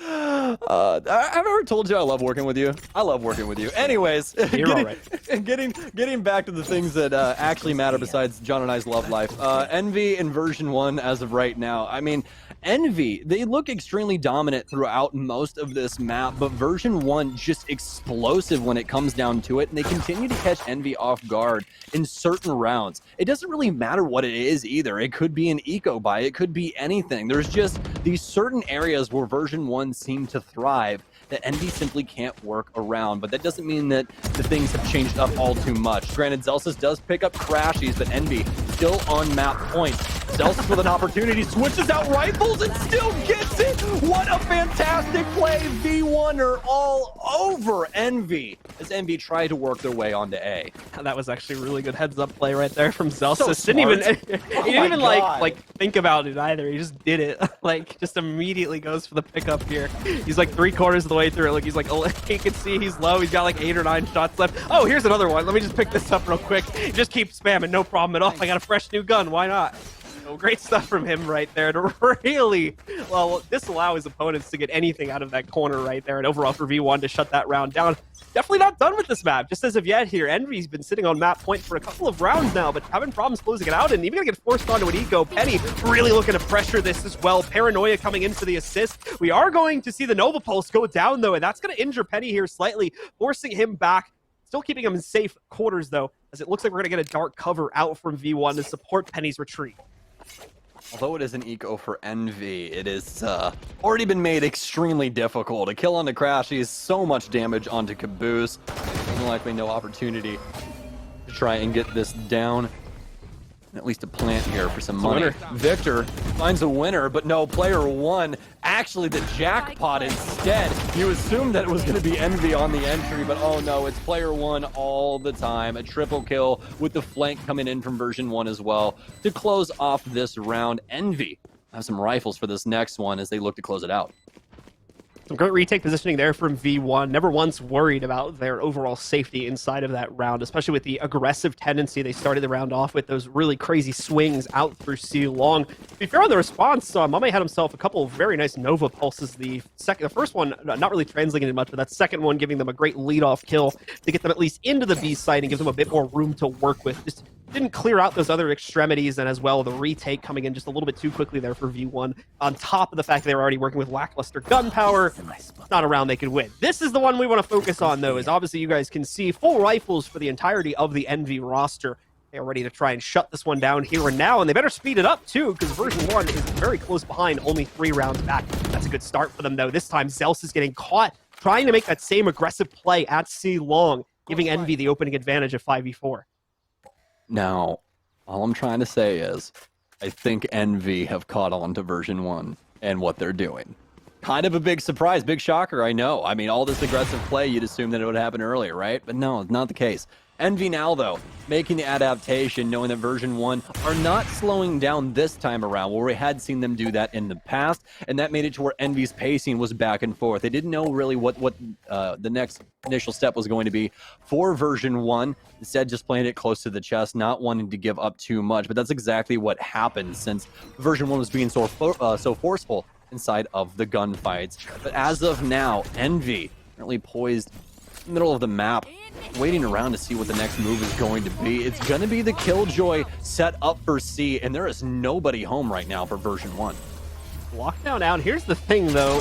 I've ever told you I love working with you. I love working with you. Anyways, getting back to the things that actually matter besides John and I's love life. Envy and Version-1 as of right now. I mean, Envy, they look extremely dominant throughout most of this map, but version 1 just explosive when it comes down to it, and they continue to catch Envy off guard in certain rounds. It doesn't really matter what it is either. It could be an eco buy, it could be anything. There's just these certain areas where version 1 seem to thrive that Envy simply can't work around, but that doesn't mean that the things have changed up all too much. Granted, Zelsis does pick up Crashies, but Envy still on map point. Zelsis with an opportunity, switches out rifles and still gets it! What a fantastic play! V1 are all over Envy as Envy try to work their way onto A. That was actually a really good heads-up play right there from Zelsis. So Didn't even, smart. he didn't even like think about it either. He just did it. Like, just immediately goes for the pickup here. He's like 3/4 of the way through it. Like, he's like, oh, he can see he's low. He's got like 8 or 9 shots left. Oh, here's another one. Let me just pick this up real quick. Just keep spamming, no problem at all. I got a fresh new gun. Why not? So great stuff from him right there to really, well, disallow his opponents to get anything out of that corner right there. And overall for V1 to shut that round down. Definitely not done with this map, just as of yet here. Envy's been sitting on map point for a couple of rounds now, but having problems closing it out, and even gonna get forced onto an eco. Penny really looking to pressure this as well. Paranoia coming in for the assist. We are going to see the Nova Pulse go down, though, and that's gonna injure Penny here slightly, forcing him back. Still keeping him in safe quarters, though, as it looks like we're gonna get a dark cover out from V1 to support Penny's retreat. Although it is an eco for Envy, it is already been made extremely difficult. A kill onto Crashy is so much damage onto Caboose. Likely no opportunity to try and get this down. At least a plant here for some money. Victor finds a winner, but no, player 1 actually the jackpot instead. You assumed that it was going to be Envy on the entry, but oh no, it's player 1 all the time. A triple kill with the flank coming in from version 1 as well to close off this round. Envy have some rifles for this next one as they look to close it out. Some great retake positioning there from V1. Never once worried about their overall safety inside of that round, especially with the aggressive tendency they started the round off with, those really crazy swings out through C long. To be fair on the response, Mame had himself a couple of very nice Nova pulses. The first one not really translating much, but that second one giving them a great lead-off kill to get them at least into the B site and give them a bit more room to work with. Just didn't clear out those other extremities, and as well the retake coming in just a little bit too quickly there for V1, on top of the fact they were already working with lackluster gun power. It's not a round they could win. This is the one we want to focus on, though, as obviously you guys can see full rifles for the entirety of the Envy roster. They are ready to try and shut this one down here and now, and they better speed it up too, because version 1 is very close behind, only 3 rounds back. That's a good start for them, though. This time Zels is getting caught trying to make that same aggressive play at C long, giving Envy the opening advantage of 5v4. Now, all I'm trying to say is, I think Envy have caught on to version 1 and what they're doing. Kind of a big surprise, big shocker, I know. I mean, all this aggressive play, you'd assume that it would happen earlier, right? But no, it's not the case. Envy now, though, making the adaptation, knowing that version 1 are not slowing down this time around, where we had seen them do that in the past, and that made it to where Envy's pacing was back and forth. They didn't know really what the next initial step was going to be for version 1. Instead, just playing it close to the chest, not wanting to give up too much. But that's exactly what happened, since version 1 was being so forceful inside of the gunfights. But as of now, Envy currently poised in the middle of the map, waiting around to see what the next move is going to be. It's going to be the Killjoy set up for C, and there is nobody home right now for version 1. Lockdown out. Here's the thing, though.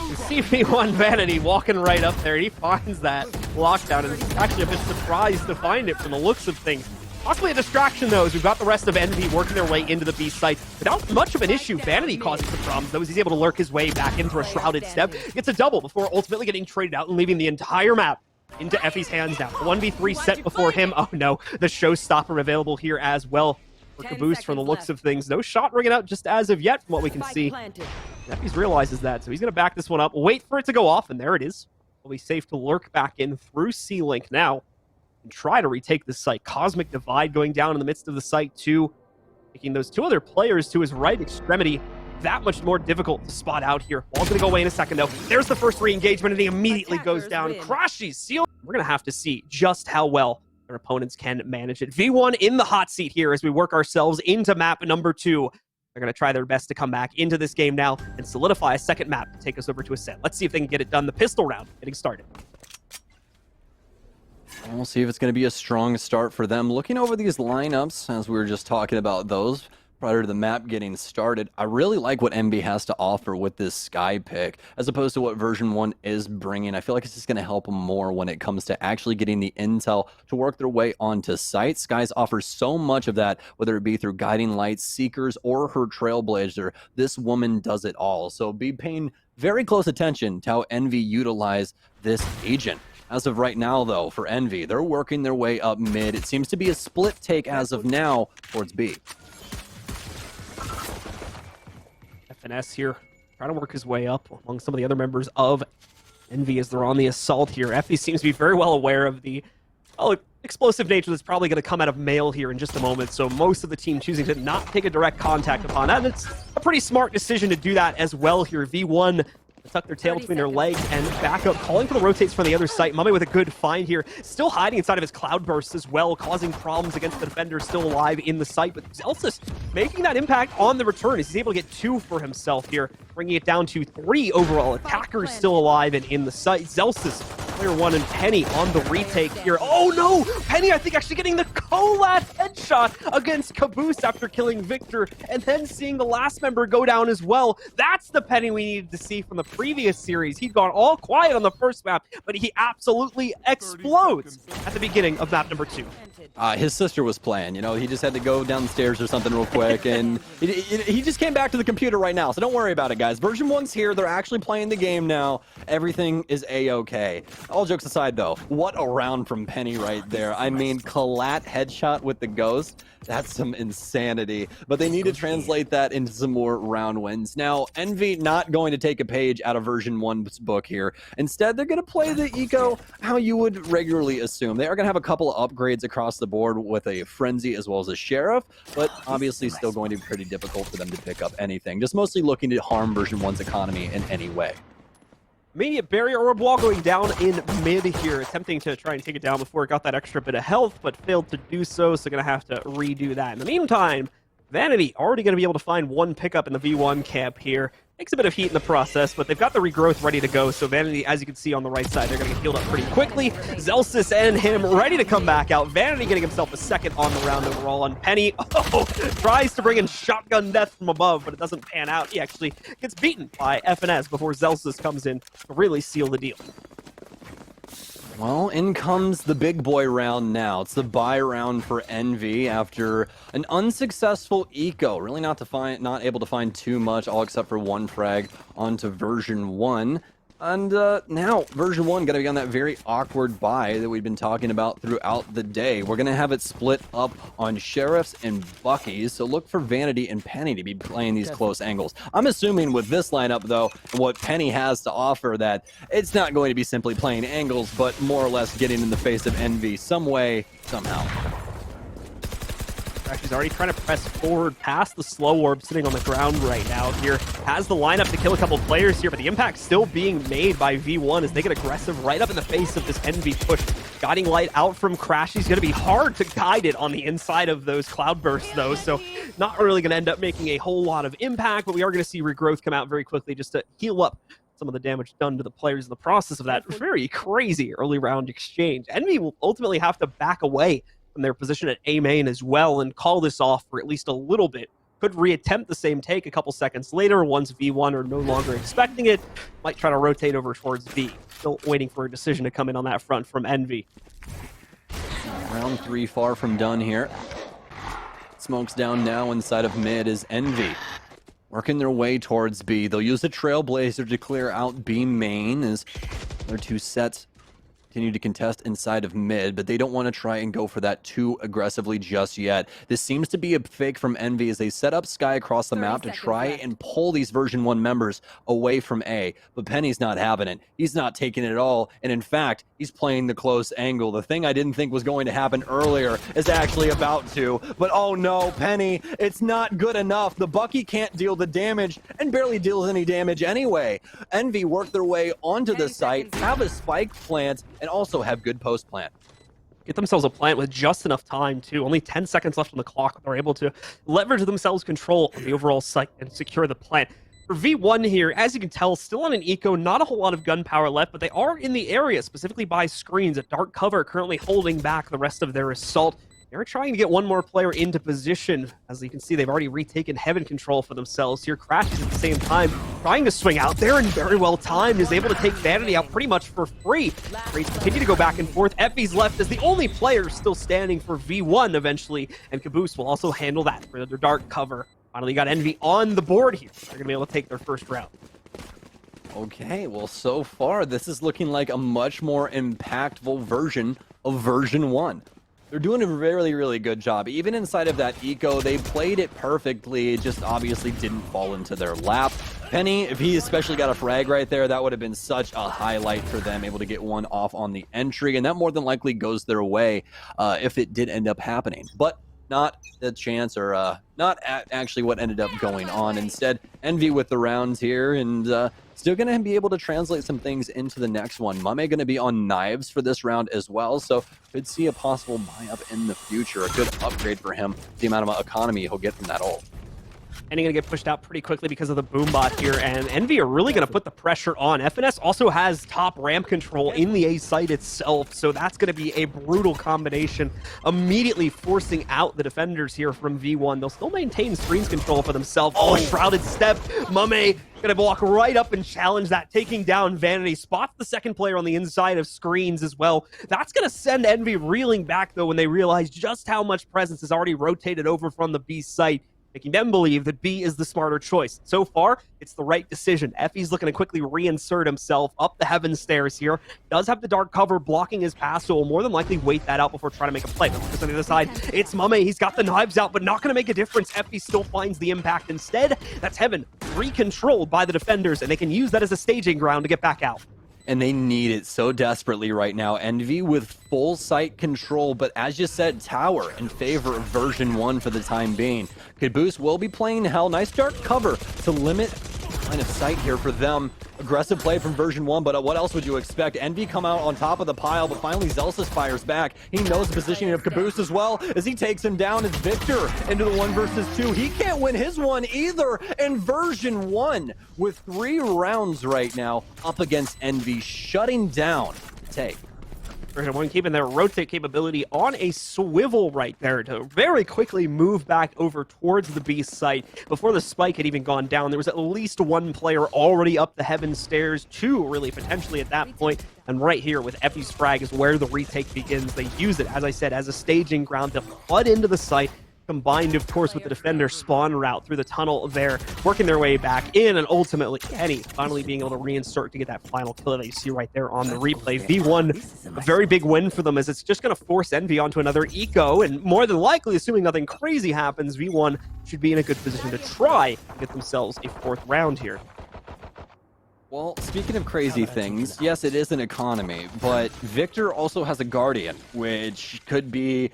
You see V1 Vanity walking right up there. He finds that lockdown, and is actually a bit surprised to find it from the looks of things. Possibly a distraction, though, as we've got the rest of Envy working their way into the B site. Without much of an issue, Vanity causing some problems, though, as he's able to lurk his way back into a shrouded step. Gets a double before ultimately getting traded out and leaving the entire map into Effie's hands now. 1v3 set before him. Oh no, the showstopper available here as well for Caboose from the looks of things. No shot ringing out just as of yet from what we can see. Effie's realizes that, so he's going to back this one up, wait for it to go off, and there it is. Will be safe to lurk back in through C-Link now and try to retake this site. Cosmic Divide going down in the midst of the site too, making those 2 other players to his right extremity that much more difficult to spot out here. Ball's going to go away in a second, though. There's the first re-engagement, and he immediately goes down. Crashies, seal. We're going to have to see just how well their opponents can manage it. V1 in the hot seat here as we work ourselves into map number 2. They're going to try their best to come back into this game now and solidify a second map to take us over to Ascent. Let's see if they can get it done. The pistol round getting started. And we'll see if it's going to be a strong start for them. Looking over these lineups, as we were just talking about those, prior to the map getting started. I really like what MB has to offer with this Sky pick, as opposed to what version 1 is bringing. I feel like it's just going to help them more when it comes to actually getting the intel to work their way onto site. Sky's offers so much of that, whether it be through guiding lights, seekers, or her trailblazer. This woman does it all. So be paying very close attention to how Envy utilize this agent. As of right now, though, for Envy, they're working their way up mid. It seems to be a split take as of now towards B. FNS here, trying to work his way up among some of the other members of Envy as they're on the assault here. Effie seems to be very well aware of the explosive nature that's probably going to come out of Mail here in just a moment, so most of the team choosing to not take a direct contact upon that, and it's a pretty smart decision to do that as well here. V1 tuck their tail between their legs and back up, calling for the rotates from the other side. Mame with a good find here, still hiding inside of his cloud bursts as well, causing problems against the defender still alive in the site, but Zelsis making that impact on the return as he's able to get 2 for himself here, bringing it down to 3 overall. Attackers still alive and in the site. Zelsis, player 1, and Penny on the retake here. Oh no! Penny, I think, actually getting the Colad headshot against Caboose after killing Victor, and then seeing the last member go down as well. That's the Penny we needed to see from the previous series. He'd gone all quiet on the first map, but he absolutely explodes at the beginning of map number 2. His sister was playing, you know, he just had to go downstairs or something real quick, and he just came back to the computer right now, so don't worry about it, guys. Version 1's here. They're actually playing the game now. Everything is A-okay. All jokes aside, though, what a round from Penny right there. I mean, Collat headshot with the Ghost. That's some insanity. But they need to translate that into some more round wins. Now, Envy not going to take a page out of version 1's book here. Instead, they're going to play the eco how you would regularly assume. They are going to have a couple of upgrades across the board with a Frenzy as well as a Sheriff, but obviously still going to be pretty difficult for them to pick up anything. Just mostly looking to harm version 1's economy in any way. Immediate barrier orb wall going down in mid here, attempting to try and take it down before it got that extra bit of health, but failed to do so, so going to have to redo that. In the meantime, Vanity already going to be able to find 1 pickup in the V1 camp here. Takes a bit of heat in the process, but they've got the regrowth ready to go, so Vanity, as you can see on the right side, they're going to get healed up pretty quickly. Zelsis and him ready to come back out. Vanity getting himself a 2nd on the round overall on Penny. Oh, tries to bring in shotgun death from above, but it doesn't pan out. He actually gets beaten by FNS before Zelsis comes in to really seal the deal. Well, in comes the big boy round now. It's the buy round for Envy after an unsuccessful eco. Really not able to find too much, all except for 1 frag onto version 1. And now, version 1 going to be on that very awkward buy that we've been talking about throughout the day. We're going to have it split up on Sheriffs and Buckies, so look for Vanity and Penny to be playing these close angles. I'm assuming with this lineup, though, and what Penny has to offer, that it's not going to be simply playing angles, but more or less getting in the face of Envy some way, somehow. She's already trying to press forward past the slow orb sitting on the ground right now here. Has the lineup to kill a couple players here, but the impact still being made by V1 as they get aggressive right up in the face of this Envy push. Guiding light out from Crash. He's going to be hard to guide it on the inside of those cloud bursts, though, so not really going to end up making a whole lot of impact, but we are going to see regrowth come out very quickly just to heal up some of the damage done to the players in the process of that very crazy early round exchange. Envy will ultimately have to back away from their position at A main as well and call this off for at least a little bit. Could reattempt the same take a couple seconds later once V1 are no longer expecting it. Might try to rotate over towards B. Still waiting for a decision to come in on that front from Envy. Round 3 far from done here. Smokes down now inside of mid is Envy. Working their way towards B. They'll use the Trailblazer to clear out B main as their 2 sets continue to contest inside of mid, but they don't want to try and go for that too aggressively just yet. This seems to be a fake from Envy as they set up Sky across the map to try and pull these version 1 members away from A, but Penny's not having it. He's not taking it at all, and in fact, he's playing the close angle. The thing I didn't think was going to happen earlier is actually about to, but oh no, Penny, it's not good enough. The Bucky can't deal the damage and barely deals any damage anyway. Envy work their way onto the site, have a spike plant, and also have good post plant. Get themselves a plant with just enough time, too. Only 10 seconds left on the clock. They're able to leverage themselves control of the overall site and secure the plant. For V1 here, as you can tell, still on an eco, not a whole lot of gunpowder left, but they are in the area, specifically by screens. A dark cover currently holding back the rest of their assault. They're trying to get one more player into position. As you can see, they've already retaken Heaven control for themselves here. Crashes at the same time, trying to swing out there, and very well timed, is able to take Vanity out pretty much for free. Rates continue to go back and forth. Effie's left as the only player still standing for V1 eventually, and Caboose will also handle that for their dark cover. Finally got Envy on the board here. They're going to be able to take their first round. Okay, well, so far, this is looking like a much more impactful version of Version 1. They're doing a really, really good job. Even inside of that eco, they played it perfectly. It just obviously didn't fall into their lap. Penny, if he especially got a frag right there, that would have been such a highlight for them, able to get one off on the entry, and that more than likely goes their way if it did end up happening. But not the chance, or not actually what ended up going on. Instead, Envy with the rounds here, and still going to be able to translate some things into the next one. Mame going to be on knives for this round as well, so could see a possible buy-up in the future. A good upgrade for him, the amount of economy he'll get from that ult. And he's going to get pushed out pretty quickly because of the boom bot here, and Envy are really going to put the pressure on. FNS also has top ramp control in the A site itself, so that's going to be a brutal combination, immediately forcing out the defenders here from V1. They'll still maintain screens control for themselves. Oh, shrouded step. Mame going to walk right up and challenge that, taking down Vanity. Spots the second player on the inside of screens as well. That's going to send Envy reeling back, though, when they realize just how much presence is already rotated over from the B site, making them believe that B is the smarter choice. So far, it's the right decision. Effie's looking to quickly reinsert himself up the heaven stairs here. Does have the dark cover blocking his pass, so will more than likely wait that out before trying to make a play. Because on the other side, it's Mame. He's got the knives out, but not going to make a difference. Effie still finds the impact. Instead, that's Heaven re-controlled by the defenders, and they can use that as a staging ground to get back out. And they need it so desperately right now. Envy with full site control, but as you said, tower in favor of Version 1 for the time being. Caboose will be playing hell. Nice dark cover to limit line of sight here for them. Aggressive play from Version 1, but what else would you expect? Envy come out on top of the pile, but finally Zelsis fires back. He knows the positioning of Caboose as well, as he takes him down as Victor into the 1 versus 2. He can't win his one either, and Version 1 with 3 rounds right now up against Envy, shutting down Tay. Version 1 keeping their rotate capability on a swivel right there to very quickly move back over towards the B site. Before the spike had even gone down, there was at least 1 player already up the heaven stairs, 2 really potentially at that point. And right here with Effie's frag is where the retake begins. They use it, as I said, as a staging ground to flood into the site, combined, of course, with the defender spawn route through the tunnel there, working their way back in, and ultimately Kenny finally being able to reinsert to get that final kill that you see right there on the replay. V1, a very big win for them, as it's just going to force Envy onto another eco, and more than likely, assuming nothing crazy happens, V1 should be in a good position to try to get themselves a 4th round here. Well, speaking of crazy things, yes, it is an economy, but Victor also has a Guardian, which could be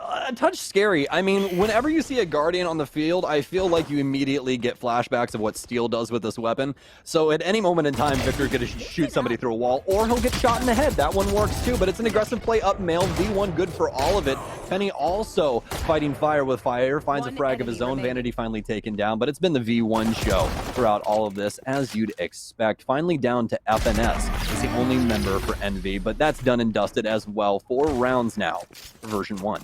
a touch scary. I mean, whenever you see a Guardian on the field, I feel like you immediately get flashbacks of what Steel does with this weapon. So at any moment in time, Victor's going to shoot somebody through a wall, or he'll get shot in the head. That one works too, but it's an aggressive play up mail. V1 good for all of it. Penny also fighting fire with fire, finds a frag of his own. Vanity finally taken down, but it's been the V1 show throughout all of this, as you'd expect. Finally down to FNS. It's the only member for Envy, but that's done and dusted as well. 4 rounds now for Version 1.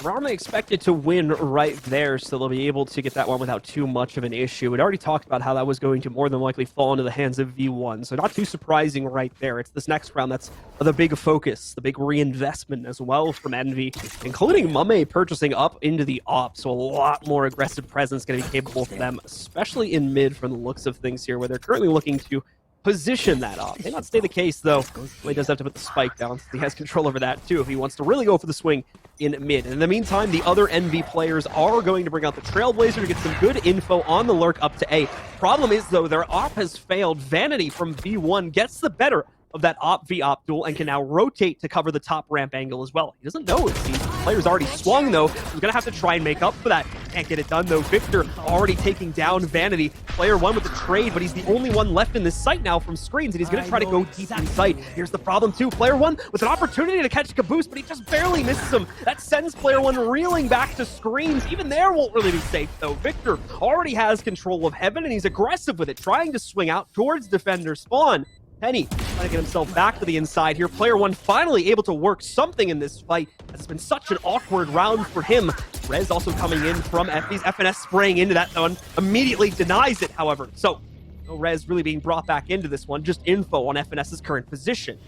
Rama expected to win right there, so they'll be able to get that one without too much of an issue. We'd already talked about how that was going to more than likely fall into the hands of V1, so not too surprising right there. It's this next round that's the big focus, the big reinvestment as well from Envy, including Mame purchasing up into the op, so a lot more aggressive presence going to be capable for them, especially in mid from the looks of things here, where they're currently looking to position that off. May not stay the case, though. He does have to put the spike down, so he has control over that, too, if he wants to really go for the swing in mid. And in the meantime, the other Envy players are going to bring out the Trailblazer to get some good info on the lurk up to A. Problem is, though, their op has failed. Vanity from V1 gets the better of that op v op duel and can now rotate to cover the top ramp angle as well. He doesn't know it seems. The player's already swung, though. He's going to have to try and make up for that. Can't get it done, though. Victor already taking down Vanity. Player 1 with the trade, but he's the only one left in this site now from screens, and he's going to try to go deep in sight. Here's the problem, too. Player 1 with an opportunity to catch Caboose, but he just barely misses him. That sends Player 1 reeling back to screens. Even there won't really be safe, though. Victor already has control of Heaven, and he's aggressive with it, trying to swing out towards defender spawn. Penny trying to get himself back to the inside here. Player one finally able to work something in this fight. It's been such an awkward round for him. Rez also coming in from FB's FNS spraying into that one. Immediately denies it, however. So, no Rez really being brought back into this one. Just info on FNS's current position.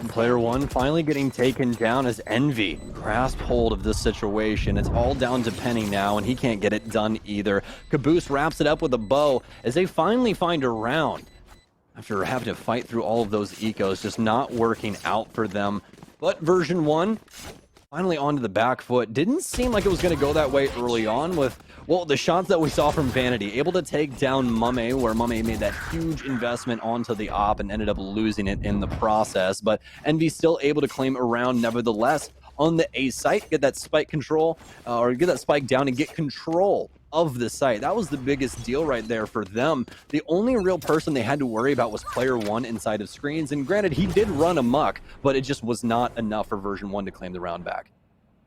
Player one finally getting taken down as Envy grasp hold of this situation. It's all down to Penny now, and he can't get it done either. Caboose wraps it up with a bow as they finally find a round. After having to fight through all of those ecos, just not working out for them. But version one, finally onto the back foot. Didn't seem like it was going to go that way early on with, well, the shots that we saw from Vanity. Able to take down Mame, where Mame made that huge investment onto the op and ended up losing it in the process. But Envy still able to claim a round nevertheless on the A site, get that spike control, or get that spike down and get control of the site. That was the biggest deal right there for them. The only real person they had to worry about was player one inside of screens. And granted, he did run amok, but it just was not enough for version one to claim the round back.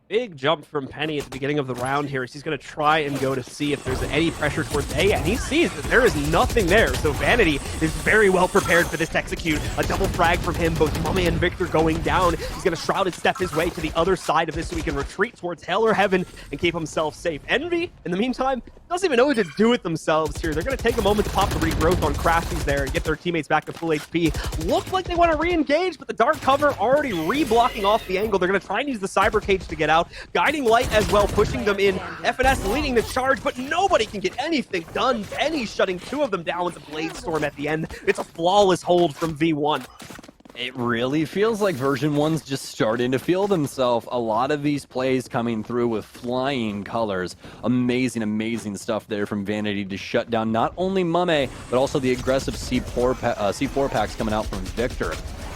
Big jump from Penny at the beginning of the round here. He's going to try and go to see if there's any pressure towards A, and he sees that there is nothing there. So Vanity is very well prepared for this to execute. A double frag from him, both Mummy and Victor going down. He's going to shrouded step his way to the other side of this so he can retreat towards hell or heaven and keep himself safe. Envy, in the meantime, doesn't even know what to do with themselves here. They're going to take a moment to pop the regrowth on Crafty's there and get their teammates back to full HP. Look like they want to re-engage, but the dark cover already re-blocking off the angle. They're going to try and use the cyber cage to get out. Guiding Light as well, pushing them in. FNS leading the charge, but nobody can get anything done. Penny shutting two of them down with the Blade Storm at the end. It's a flawless hold from V1. It really feels like version 1's just starting to feel themselves. A lot of these plays coming through with flying colors. Amazing, amazing stuff there from Vanity to shut down not only Mame, but also the aggressive C4 packs coming out from Victor.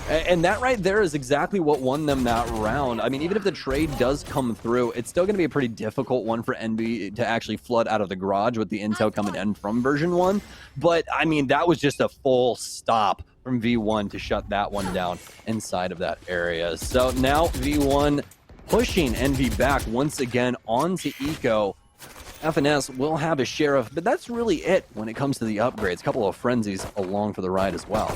And that right there is exactly what won them that round. I mean, even if the trade does come through, it's still going to be a pretty difficult one for Envy to actually flood out of the garage with the intel coming in from version 1. But, I mean, that was just a full stop from V1 to shut that one down inside of that area. So now V1 pushing Envy back once again onto Eco. FNS will have a sheriff, but that's really it when it comes to the upgrades. A couple of frenzies along for the ride as well.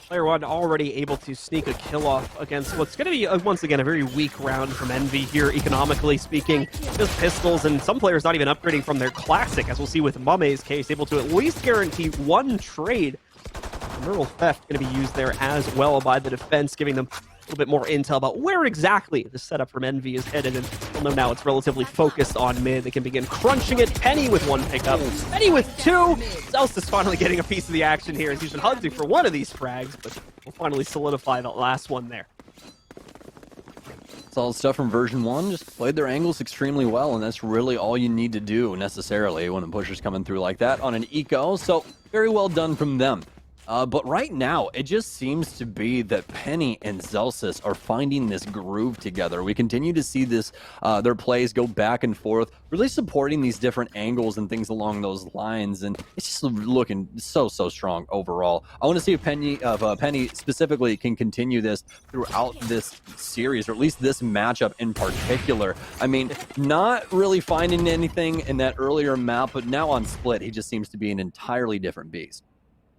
Player one already able to sneak a kill off against what's going to be, once again, a very weak round from Envy here, economically speaking. Just pistols, and some players not even upgrading from their classic, as we'll see with Mame's case, able to at least guarantee one trade. Neural Theft going to be used there as well by the defense, giving them a little bit more intel about where exactly the setup from Envy is headed, and we'll know now it's relatively focused on mid. They can begin crunching it. Penny with one pickup, Penny with two. Zelst is finally getting a piece of the action here as he's been hunting for one of these frags, but we'll finally solidify that last one there. Solid stuff from version 1. Just played their angles extremely well, and that's really all you need to do necessarily when a pusher's coming through like that on an eco. So very well done from them. But right now, it just seems to be that Penny and Zelsis are finding this groove together. We continue to see this, their plays go back and forth, really supporting these different angles and things along those lines, and it's just looking so strong overall. I want to see if Penny specifically can continue this throughout this series, or at least this matchup in particular. I mean, not really finding anything in that earlier map, but now on Split, he just seems to be an entirely different beast.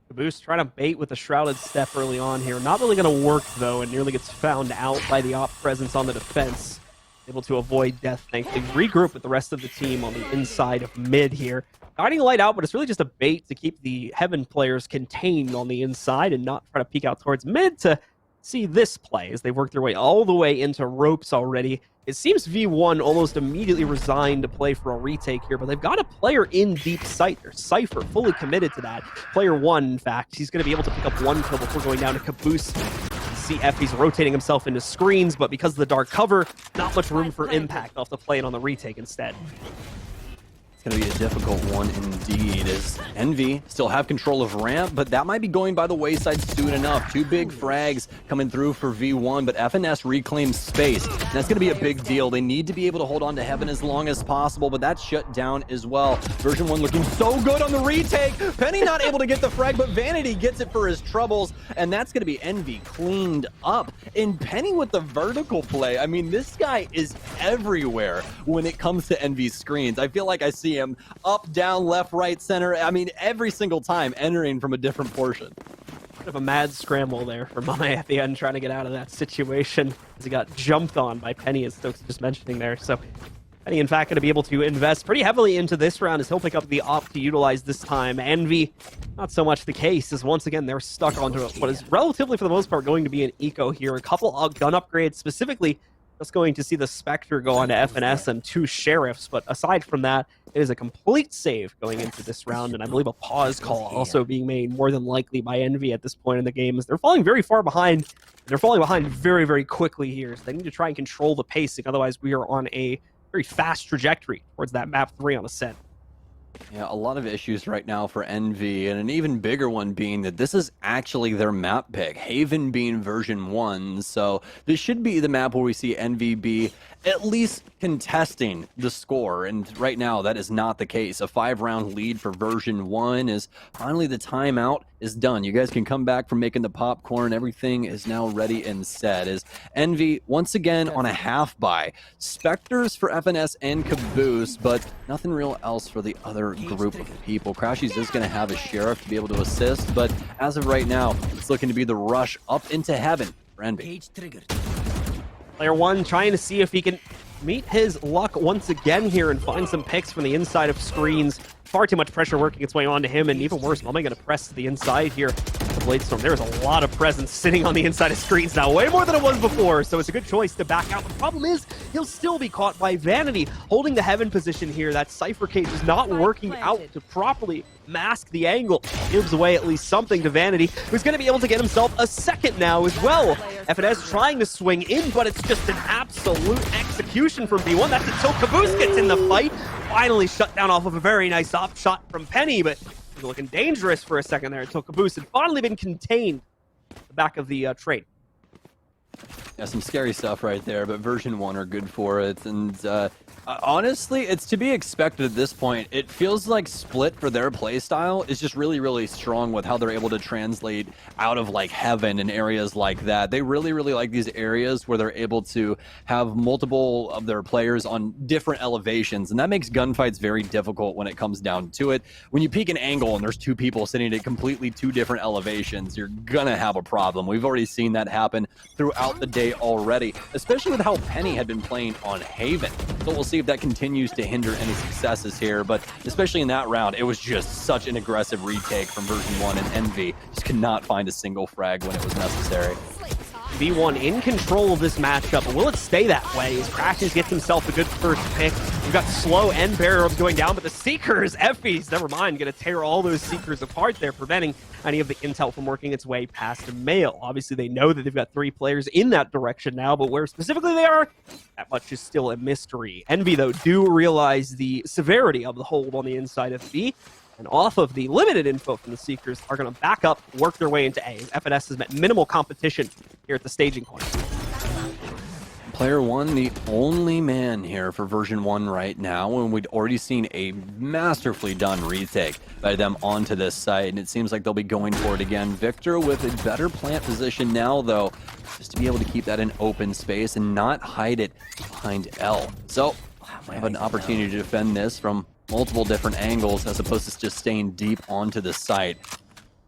Caboose trying to bait with a shrouded step early on here. Not really going to work, though, and nearly gets found out by the op presence on the defense. Able to avoid death, thankfully. Regroup with the rest of the team on the inside of mid here. Guiding Light out, but it's really just a bait to keep the Heaven players contained on the inside and not try to peek out towards mid to see this play as they work their way all the way into ropes already. It seems V1 almost immediately resigned to play for a retake here, but they've got a player in deep sight. There's Cypher fully committed to that. Player one, in fact, he's going to be able to pick up one kill before going down to Caboose. CF, he's rotating himself into screens, but because of the dark cover, not much room for impact off the play and on the retake instead. Going to be a difficult one indeed, as Envy still have control of ramp, but that might be going by the wayside soon enough. Two big frags coming through for V1, but FNS reclaims space. And that's going to be a big deal. They need to be able to hold on to Heaven as long as possible, but that's shut down as well. Version 1 looking so good on the retake. Penny not able to get the frag, but Vanity gets it for his troubles, and that's going to be Envy cleaned up. And Penny with the vertical play. I mean, this guy is everywhere when it comes to Envy's screens. I feel like I see stadium, up, down, left, right, center. I mean, every single time entering from a different portion. Bit of a mad scramble there for Mame at the end, trying to get out of that situation as he got jumped on by Penny, as Stokes was just mentioning there. So Penny, in fact, going to be able to invest pretty heavily into this round as he'll pick up the op to utilize this time. Envy, not so much the case, as once again, they're stuck onto what is relatively, for the most part, going to be an eco here. A couple of gun upgrades, specifically just going to see the Spectre go on to FNS and 2 Sheriffs, but aside from that, it is a complete save going into this round, and I believe a pause call also being made more than likely by Envy at this point in the game, as they're falling very far behind, and they're falling behind very, very quickly here, so they need to try and control the pacing, otherwise we are on a very fast trajectory towards that map 3 on Ascent. Yeah, a lot of issues right now for Envy, and an even bigger one being that this is actually their map pick, Haven being version 1, so this should be the map where we see Envy be at least contesting the score, and right now that is not the case. A 5-round lead for version 1 is finally the timeout is done. You guys can come back from making the popcorn. Everything is now ready and set. As Envy once again on a half buy. Spectres for FNS and Caboose, but nothing real else for the other group of people. Crashies is going to have a Sheriff to be able to assist, but as of right now, it's looking to be the rush up into heaven for Envy. Player 1 trying to see if he can meet his luck once again here and find some picks from the inside of screens. Far too much pressure working its way onto him, and even worse, Mame going to press to the inside here. The Bladestorm, there's a lot of presence sitting on the inside of screens now, way more than it was before, so it's a good choice to back out. The problem is, he'll still be caught by Vanity, holding the heaven position here. That Cypher Cage is not working out to properly mask the angle. Gives away at least something to Vanity, who's going to be able to get himself a second now as well. FNS trying to swing in, but it's just an absolute execution from B1. That's until Caboose gets in the fight. Finally shut down off of a very nice op shot from Penny, but it was looking dangerous for a second there until Caboose had finally been contained at the back of the trade. Yeah, some scary stuff right there, but version 1 are good for it, and honestly, it's to be expected at this point. It feels like Split for their playstyle is just really, really strong with how they're able to translate out of like heaven and areas like that. They really, really like these areas where they're able to have multiple of their players on different elevations, and that makes gunfights very difficult when it comes down to it. When you peek an angle and there's 2 people sitting at completely 2 different elevations, you're gonna have a problem. We've already seen that happen throughout the day already, especially with how Penny had been playing on Haven. So we'll see if that continues to hinder any successes here, but especially in that round, it was just such an aggressive retake from version 1, and Envy just could not find a single frag when it was necessary. V1 in control of this matchup, but will it stay that way as Crashes gets himself a good first pick? We've got Slow and Barrier Orbs going down, but the Seekers, Effies, never mind, going to tear all those Seekers apart there, preventing any of the intel from working its way past Mail. Obviously, they know that they've got 3 players in that direction now, but where specifically they are, that much is still a mystery. Envy, though, do realize the severity of the hold on the inside of B, and off of the limited info from the Seekers, are going to back up, work their way into A. FNS has met minimal competition here at the staging point. Player 1, the only man here for version 1 right now, and we'd already seen a masterfully done retake by them onto this site, and it seems like they'll be going for it again. Victor with a better plant position now, though, just to be able to keep that in open space and not hide it behind L. So, I have an opportunity to defend this from multiple different angles as opposed to just staying deep onto the site.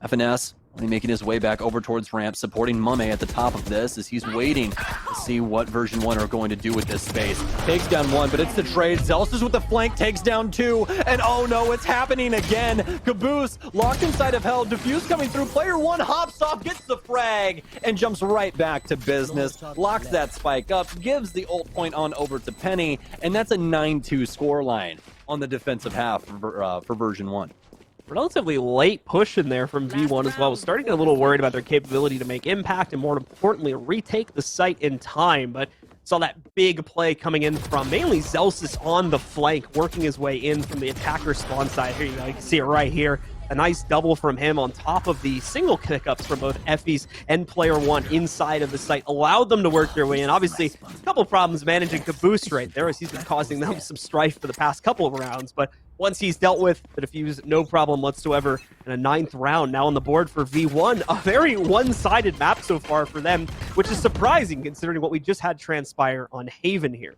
FNS only making his way back over towards ramp, supporting Mame at the top of this as he's waiting to see what version 1 are going to do with this space. Takes down 1, but it's the trade. Zelsus with the flank takes down 2, and oh no, it's happening again. Caboose locked inside of Hell. Diffuse coming through. Player 1 hops off, gets the frag, and jumps right back to business. Locks that spike up, gives the ult point on over to Penny, and that's a 9-2 scoreline on the defensive half for version 1. Relatively late push in there from V1 as well. Starting to get a little worried about their capability to make impact and, more importantly, retake the site in time. But saw that big play coming in from mainly Zelsus on the flank, working his way in from the attacker spawn side. Here you go, you can see it right here. A nice double from him on top of the single pickups from both Effies and Player 1 inside of the site. Allowed them to work their way in. Obviously, a couple of problems managing Caboose right there as he's been causing them some strife for the past couple of rounds. But once he's dealt with the Diffuse, no problem whatsoever. And a 9th round now on the board for V1. A very one-sided map so far for them, which is surprising considering what we just had transpire on Haven here.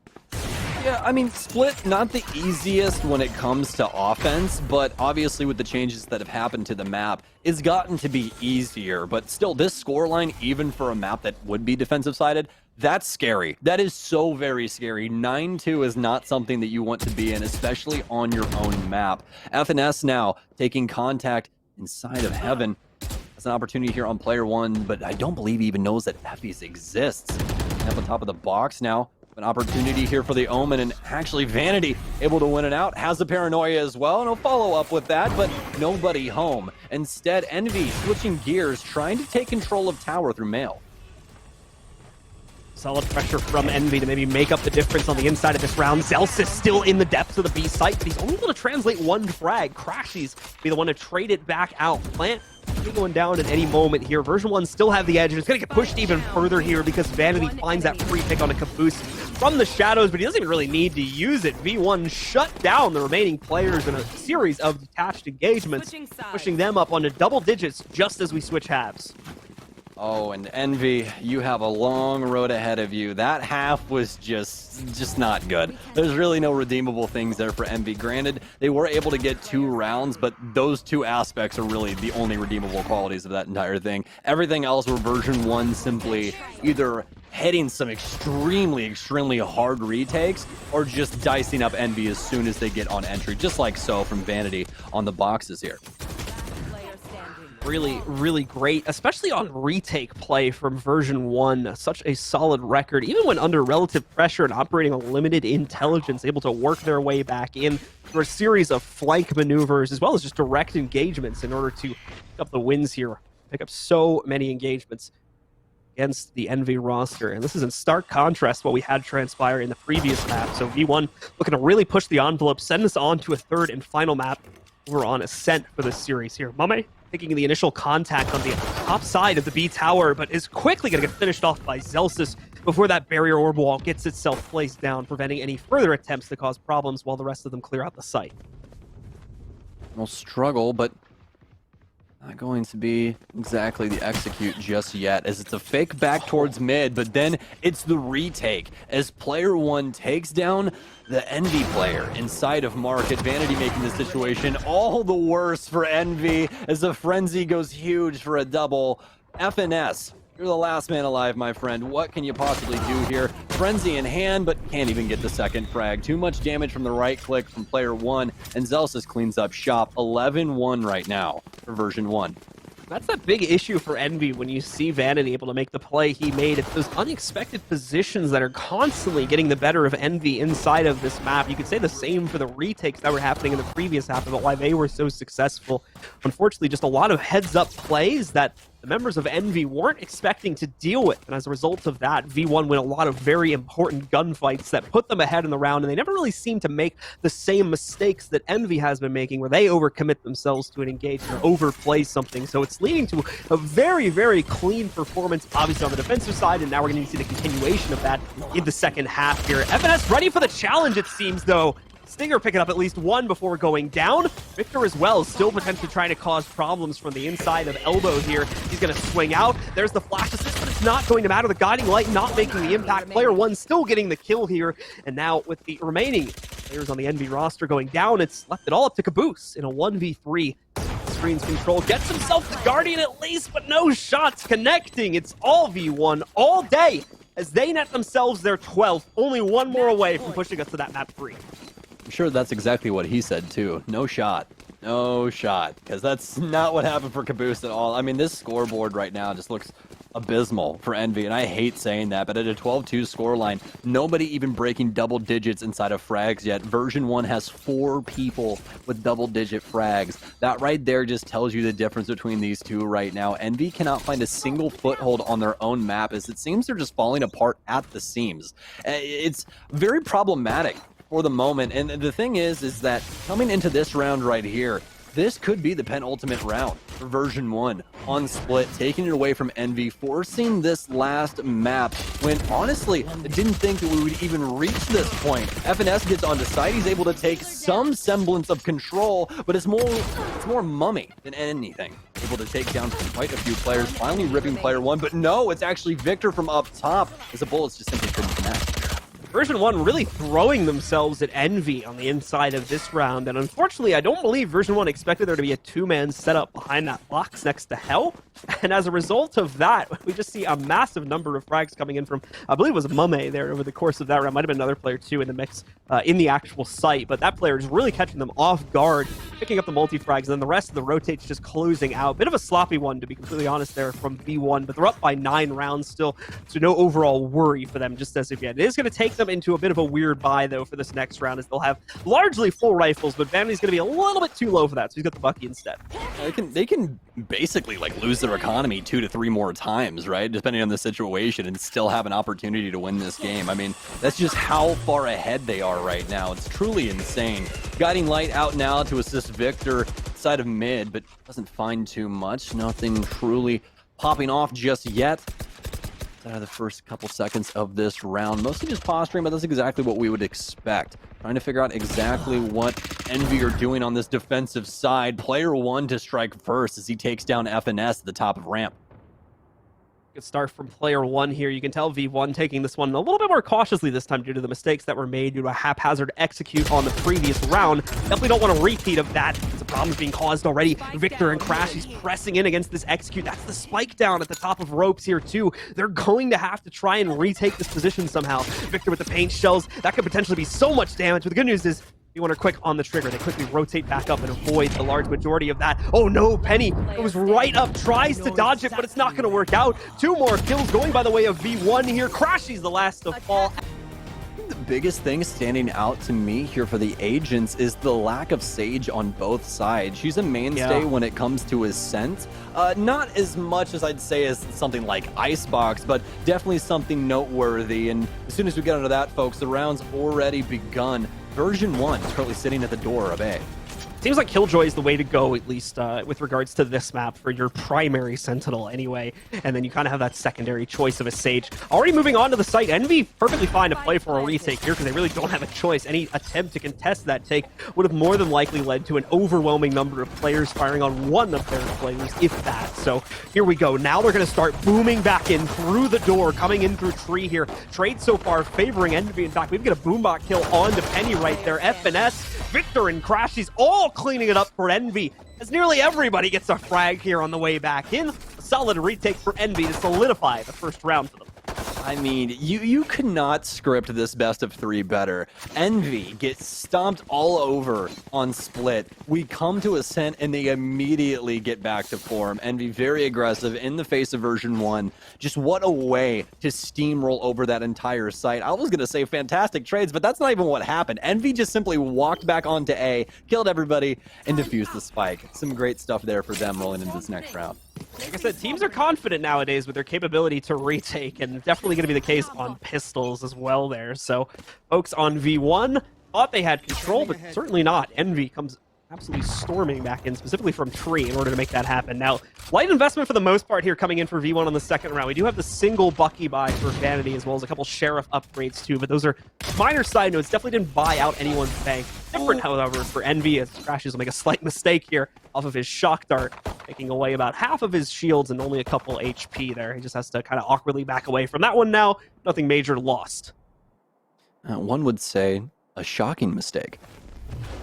Yeah, I mean, Split, not the easiest when it comes to offense, but obviously with the changes that have happened to the map, it's gotten to be easier. But still, this scoreline, even for a map that would be defensive-sided, that's scary. That is so very scary. 9-2 is not something that you want to be in, especially on your own map. FNS now taking contact inside of Heaven. That's an opportunity here on player one, but I don't believe he even knows that Effie's exists. Up on top of the box now. An opportunity here for the Omen, and actually Vanity able to win it out. Has the Paranoia as well, and he'll follow up with that, but nobody home. Instead, Envy switching gears, trying to take control of Tower through Mail. Solid pressure from Envy to maybe make up the difference on the inside of this round. Zelsis still in the depths of the B site, but he's only able to translate one frag. Crashies be the one to trade it back out. Plant going down at any moment here. Version-1 still have the edge, and it's going to get pushed even further here because Vanity finds that free pick on a Caboose from the shadows, but he doesn't even really need to use it. V1 shut down the remaining players in a series of detached engagements, pushing them up onto double digits just as we switch halves. Oh, and Envy, you have a long road ahead of you. That half was just not good. There's really no redeemable things there for Envy. Granted, they were able to get 2 rounds, but those 2 aspects are really the only redeemable qualities of that entire thing. Everything else were Version-1 simply either hitting some extremely hard retakes or just dicing up Envy as soon as they get on entry, just like so from Vanity on the boxes here. Really great, especially on retake play from Version-1. Such a solid record, even when under relative pressure and operating on limited intelligence, able to work their way back in through a series of flank maneuvers, as well as just direct engagements in order to pick up the wins here. Pick up so many engagements against the Envy roster, and this is in stark contrast to what we had transpire in the previous map. So V1 looking to really push the envelope, send us on to a third and final map. We're on Ascent for this series here. Mame taking the initial contact on the top side of the B tower, but is quickly going to get finished off by Zelsis before that barrier orb wall gets itself placed down, preventing any further attempts to cause problems while the rest of them clear out the site. Will struggle, but not going to be exactly the execute just yet, as it's a fake back towards mid, but then it's the retake as player one takes down the Envy player inside of Market. Vanity making the situation all the worse for Envy as the frenzy goes huge for a double. FNS, you're the last man alive, my friend. What can you possibly do here? Frenzy in hand, but can't even get the second frag. Too much damage from the right click from player one, and Zelsis cleans up shop. 11-1 right now for Version-1. That's a big issue for Envy when you see Vanity able to make the play he made. It's those unexpected positions that are constantly getting the better of Envy inside of this map. You could say the same for the retakes that were happening in the previous half about why they were so successful. Unfortunately, just a lot of heads-up plays that the members of Envy weren't expecting to deal with, and as a result of that, V1 win a lot of very important gunfights that put them ahead in the round, and they never really seem to make the same mistakes that Envy has been making, where they overcommit themselves to an engagement or overplay something. So it's leading to a very clean performance, obviously on the defensive side, and now we're going to see the continuation of that in the second half here. FNS ready for the challenge, it seems, though. Stinger picking up at least one before going down. Victor as well, still potentially trying to cause problems from the inside of Elbow here. He's going to swing out. There's the flash assist, but it's not going to matter. The guiding light not making the impact. Player one still getting the kill here. And now with the remaining players on the Envy roster going down, it's left it all up to Caboose in a 1v3. Screens control, gets himself the Guardian at least, but no shots connecting. It's all V1 all day as they net themselves their 12th. Only one more away from pushing us to that map 3. I'm sure that's exactly what he said too. No shot. No shot. Because that's not what happened for Caboose at all. I mean, this scoreboard right now just looks abysmal for Envy, and I hate saying that, but at a 12-2 scoreline, nobody even breaking double digits inside of frags yet. Version-1 has 4 people with double-digit frags. That right there just tells you the difference between these two right now. Envy cannot find a single foothold on their own map, as it seems they're just falling apart at the seams. It's very problematic for the moment, and the thing is that coming into this round right here, this could be the penultimate round for Version-1 on Split, taking it away from Envy, forcing this last map when, honestly, I didn't think that we would even reach this point. FNS gets onto site, he's able to take some semblance of control, but it's more Mummy than anything. Able to take down quite a few players, finally ripping player one, but no, it's actually Victor from up top, as the bullets just simply couldn't connect. Version-1 really throwing themselves at Envy on the inside of this round, and unfortunately, I don't believe Version-1 expected there to be a two-man setup behind that box next to Hell, and as a result of that, we just see a massive number of frags coming in from, I believe it was Mame there over the course of that round. Might have been another player too in the mix in the actual site, but that player is really catching them off guard, picking up the multi-frags, and then the rest of the rotates just closing out. Bit of a sloppy one, to be completely honest, there from V1, but they're up by 9 rounds still, so no overall worry for them just as of yet. It is going to take them into a bit of a weird buy, though, for this next round, as they'll have largely full rifles, but Vanity's going to be a little bit too low for that, so he's got the Bucky instead. They can basically like lose their economy 2 to 3 more times, right? Depending on the situation, and still have an opportunity to win this game. I mean, that's just how far ahead they are right now. It's truly insane. Guiding Light out now to assist Victor side of mid, but doesn't find too much. Nothing truly popping off just yet. Out of the first couple seconds of this round, mostly just posturing, but that's exactly what we would expect. Trying to figure out exactly what Envy are doing on this defensive side. Player 1 to strike first as he takes down FNS at the top of ramp. Good start from player 1 here. You can tell V1 taking this one a little bit more cautiously this time due to the mistakes that were made due to a haphazard execute on the previous round. Definitely don't want a repeat of that. It's a problem being caused already. Victor and Crash, he's pressing in against this execute. That's the spike down at the top of ropes here too. They're going to have to try and retake this position somehow. Victor with the paint shells. That could potentially be so much damage, but the good news is V1 are quick on the trigger. They quickly rotate back up and avoid the large majority of that. Oh no, Penny goes right up, tries to dodge it, but it's not going to work out. 2 more kills going by the way of V1 here. Crashy's the last to fall. The biggest thing standing out to me here for the agents is the lack of Sage on both sides. She's a mainstay when it comes to Ascent. Not as much as I'd say as something like Icebox, but definitely something noteworthy. And as soon as we get into that, folks, the round's already begun. Version-1 is currently sitting at the door of A. Seems like Killjoy is the way to go, at least with regards to this map, for your primary Sentinel anyway. And then you kind of have that secondary choice of a Sage. Already moving on to the site, Envy perfectly fine to play for a retake here because they really don't have a choice. Any attempt to contest that take would have more than likely led to an overwhelming number of players firing on one of their players, if that. So here we go. Now they're going to start booming back in through the door, coming in through tree here. Trade so far favoring Envy. In fact, we've got a boombot kill onto Penny right there. FNS, Victor, and Crashy's all cleaning it up for Envy, as nearly everybody gets a frag here on the way back in. A solid retake for Envy to solidify the first round for them. I mean, you could not script this best of 3 better. Envy gets stomped all over on split. We come to Ascent and they immediately get back to form. Envy very aggressive in the face of Version-1. Just what a way to steamroll over that entire site. I was going to say fantastic trades, but that's not even what happened. Envy just simply walked back onto A, killed everybody, and defused the spike. Some great stuff there for them rolling into this next round. Like I said, teams are confident nowadays with their capability to retake, and definitely going to be the case on pistols as well there. So folks on V1 thought they had control, but certainly not. Envy comes absolutely storming back in, specifically from tree, in order to make that happen. Now, light investment for the most part here coming in for V1 on the second round. We do have the single Bucky buy for Vanity, as well as a couple Sheriff upgrades too, but those are minor side notes. Definitely didn't buy out anyone's bank. Different, however, for Envy, as Crashes will make a slight mistake here off of his shock dart, taking away about half of his shields and only a couple HP there. He just has to kind of awkwardly back away from that one now. Nothing major lost. One would say a shocking mistake.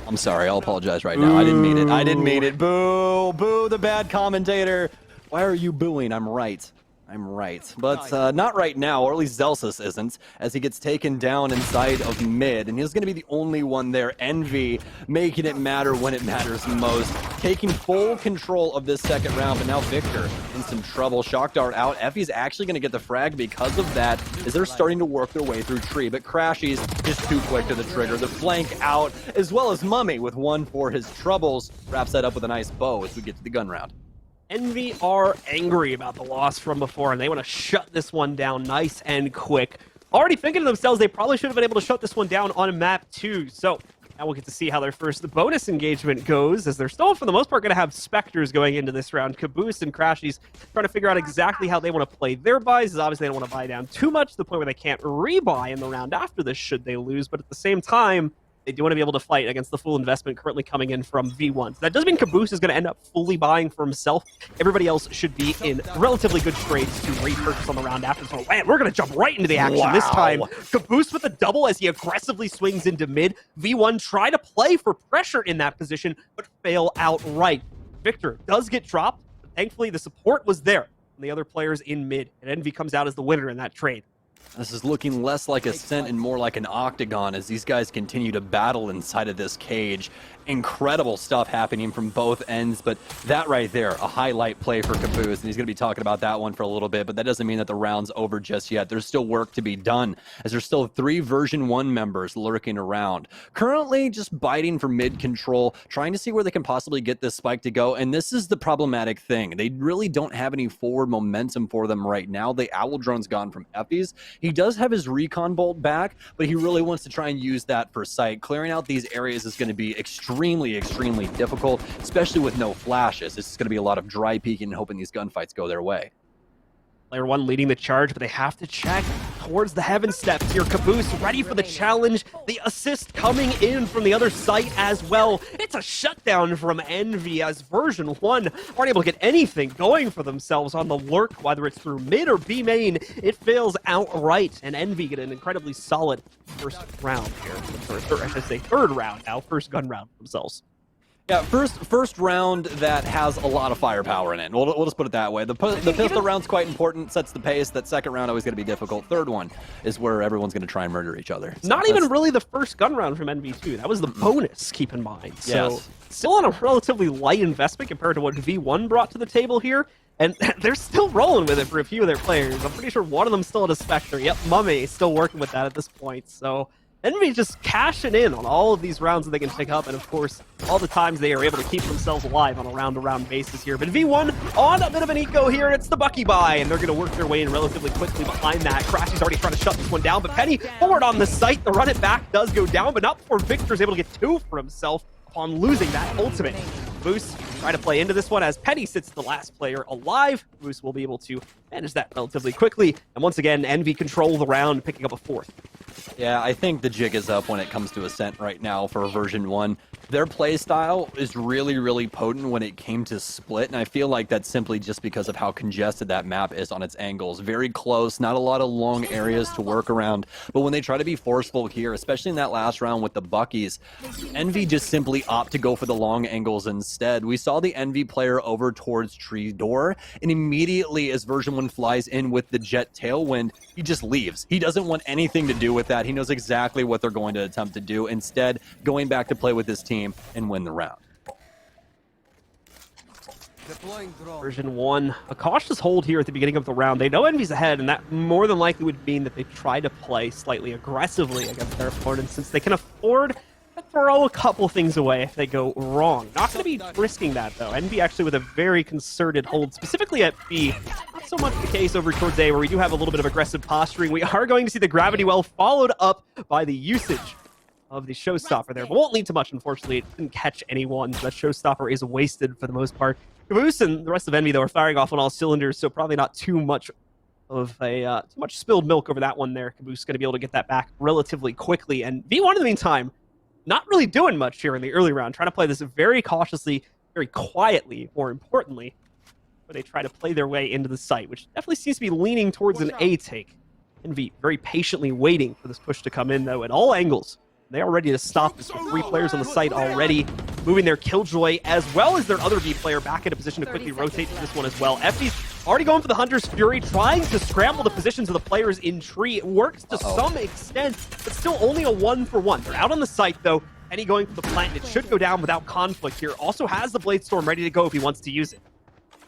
I'm sorry, I'll apologize right now. I didn't mean it. I didn't mean it. Boo! Boo, the bad commentator. Why are you booing? I'm right. I'm right. But not right now, or at least Zelsus isn't, as he gets taken down inside of mid, and he's going to be the only one there. Envy making it matter when it matters most. Taking full control of this second round, but now Victor in some trouble. Shock dart out. Effie's actually going to get the frag because of that, as they're starting to work their way through tree, but Crashy's just too quick to the trigger. The flank out, as well as Mummy with one for his troubles. Wraps that up with a nice bow as we get to the gun round. Envy are angry about the loss from before, and they want to shut this one down nice and quick. Already thinking to themselves they probably should have been able to shut this one down on map 2. So now we'll get to see how their first bonus engagement goes, as they're still, for the most part, going to have Spectres going into this round. Caboose and Crashies trying to figure out exactly how they want to play their buys, as obviously they don't want to buy down too much to the point where they can't rebuy in the round after this should they lose. But at the same time, they do want to be able to fight against the full investment currently coming in from V1. So that does mean Caboose is going to end up fully buying for himself. Everybody else should be in relatively good trades to repurchase on the round after. So, man, we're going to jump right into the action this time. Caboose with a double as he aggressively swings into mid. V1 try to play for pressure in that position, but fail outright. Victor does get dropped, but thankfully the support was there from the other players in mid, and Envy comes out as the winner in that trade. This is looking less like a scent and more like an octagon as these guys continue to battle inside of this cage. Incredible stuff happening from both ends, but that right there, a highlight play for Caboose, and he's going to be talking about that one for a little bit, but that doesn't mean that the round's over just yet. There's still work to be done, as there's still 3 Version 1 members lurking around. Currently, just biting for mid control, trying to see where they can possibly get this spike to go, and this is the problematic thing. They really don't have any forward momentum for them right now. The Owl Drone's gone from Effie's. He does have his recon bolt back, but he really wants to try and use that for sight. Clearing out these areas is going to be extremely difficult, especially with no flashes. It's going to be a lot of dry peeking and hoping these gunfights go their way. Player 1 leading the charge, but they have to check towards the heaven steps here. Caboose ready for the challenge. The assist coming in from the other site as well. It's a shutdown from Envy as Version 1 aren't able to get anything going for themselves on the lurk, whether it's through mid or B main. It fails outright, and Envy get an incredibly solid first round here. Or I should say third round now, first gun round for themselves. Yeah, first round that has a lot of firepower in it. We'll just put it that way. The pistol round's quite important, sets the pace. That second round always going to be difficult. Third one is where everyone's going to try and murder each other. So Not even really the first gun round from NV2. That was the bonus, keep in mind. So yes. Still on a relatively light investment compared to what V1 brought to the table here. And they're still rolling with it for a few of their players. I'm pretty sure one of them still had a Spectre. Yep, Mummy is still working with that at this point. So Envy just cashing in on all of these rounds that they can pick up, and of course, all the times they are able to keep themselves alive on a round-to-round basis here. But V1 on a bit of an eco here, and it's the Bucky buy, and they're going to work their way in relatively quickly behind that. Crashy's already trying to shut this one down, but Penny forward on the site. The run it back does go down, but not before Victor's able to get 2 for himself upon losing that ultimate. Moose try to play into this one as Penny sits the last player alive. Moose will be able to manage that relatively quickly, and once again, Envy control the round, picking up a 4th. Yeah, I think the jig is up when it comes to Ascent right now for Version 1. Their play style is really potent when it came to Split, and I feel like that's simply just because of how congested that map is on its angles. Very close, not a lot of long areas to work around, but when they try to be forceful here, especially in that last round with the Buckies, Envy just simply opt to go for the long angles instead. We saw the Envy player over towards Tree Door, and immediately as Version 1 flies in with the Jet Tailwind, he just leaves. He doesn't want anything to do with that. He knows exactly what they're going to attempt to do, instead going back to play with his team and win the round. Version 1, a cautious hold here at the beginning of the round. They know Envy's ahead, and that more than likely would mean that they try to play slightly aggressively against their opponents, since they can afford to throw a couple things away if they go wrong. Not going to be risking that, though. Envy actually with a very concerted hold, specifically at B. Not so much the case over towards A, where we do have a little bit of aggressive posturing. We are going to see the Gravity Well followed up by the usage of the Showstopper there, but won't lead to much, unfortunately. It didn't catch anyone, so that Showstopper is wasted for the most part. Caboose and the rest of Envy, though, are firing off on all cylinders, so probably not too much of a too much spilled milk over that one there. Caboose is going to be able to get that back relatively quickly, and V1 in the meantime, not really doing much here in the early round, trying to play this very cautiously, very quietly, more importantly, but they try to play their way into the site, which definitely seems to be leaning towards an A take. Envy very patiently waiting for this push to come in, though, at all angles. They are ready to stop this with 3 players on the site already, moving their Killjoy as well as their other V player back into position to quickly rotate to this one as well. Effie's already going for the Hunter's Fury, trying to scramble the positions of the players in tree. It works to some extent, but still only a 1-for-1. They're out on the site, though. Penny going for the plant, and it should go down without conflict here. Also has the Blade Storm ready to go if he wants to use it.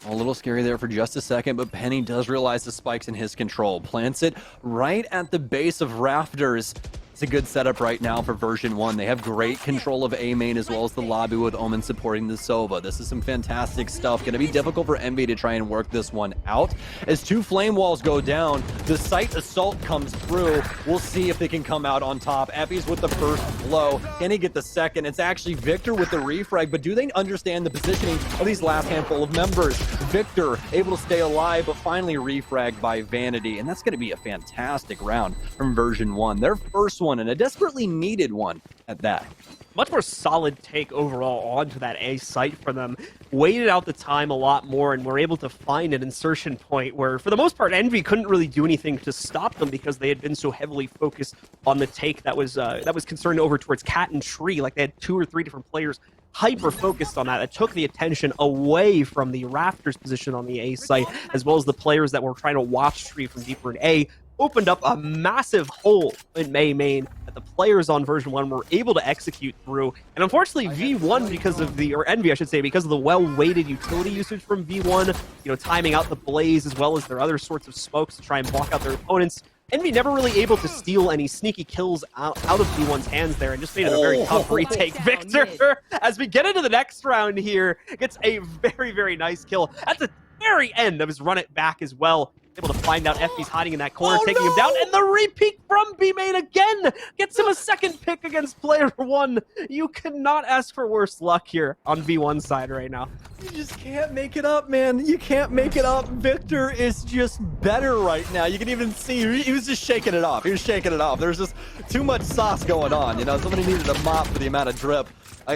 A little scary there for just a second, but Penny does realize the spike's in his control. Plants it right at the base of Rafters. It's a good setup right now for Version 1. They have great control of A main as well as the lobby with Omen supporting the Sova. This is some fantastic stuff. Going to be difficult for Envy to try and work this one out. As 2 flame walls go down, the site assault comes through. We'll see if they can come out on top. Effie's with the first blow. Can he get the second? It's actually Victor with the refrag, but do they understand the positioning of these last handful of members? Victor able to stay alive, but finally refragged by Vanity, and that's going to be a fantastic round from Version 1. Their first one one, and a desperately needed one at that. Much more solid take overall onto that A site for them. Waited out the time a lot more and were able to find an insertion point where, for the most part, Envy couldn't really do anything to stop them because they had been so heavily focused on the take that was concerned over towards Cat and Tree. Like, they had 2 or 3 different players hyper-focused on that. That took the attention away from the Raptors position on the A site, as well as the players that were trying to watch Tree from deeper in A. Opened up a massive hole in main that the players on version 1 were able to execute through. And unfortunately, V1, because of the, or Envy, I should say, because of the well-weighted utility usage from V1, timing out the blaze as well as their other sorts of smokes to try and block out their opponents, Envy never really able to steal any sneaky kills out of V1's hands there, and just made it a very tough retake. Victor, as we get into the next round here, gets a very, very nice kill at the very end of his run it back as well. Able to find out FB's hiding in that corner, taking him down, and the repeat from B-Main again gets him a second pick against player 1. You cannot ask for worse luck here on V1's side right now. You just can't make it up, man. You can't make it up. Victor is just better right now. You can even see he was just shaking it off. He was shaking it off. There's just too much sauce going on. Somebody needed a mop for the amount of drip.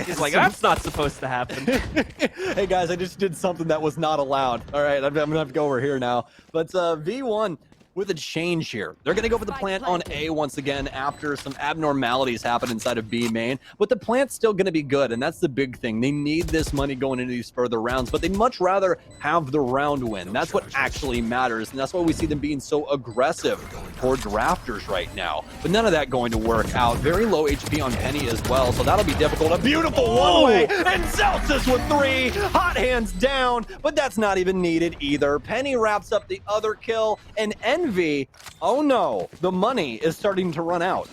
He's like, that's not supposed to happen. Hey guys, I just did something that was not allowed. All right, I'm gonna have to go over here now. But V1 with a change here. They're gonna go for the plant on A once again after some abnormalities happen inside of B main. But the plant's still gonna be good, and that's the big thing. They need this money going into these further rounds, but they'd much rather have the round win. That's what actually matters, and that's why we see them being so aggressive towards Raptors right now. But none of that going to work out. Very low HP on Penny as well, so that'll be difficult. A beautiful one-way, and Celsius with 3. Hot hands down, but that's not even needed either. Penny wraps up the other kill, and Envy, oh no, the money is starting to run out.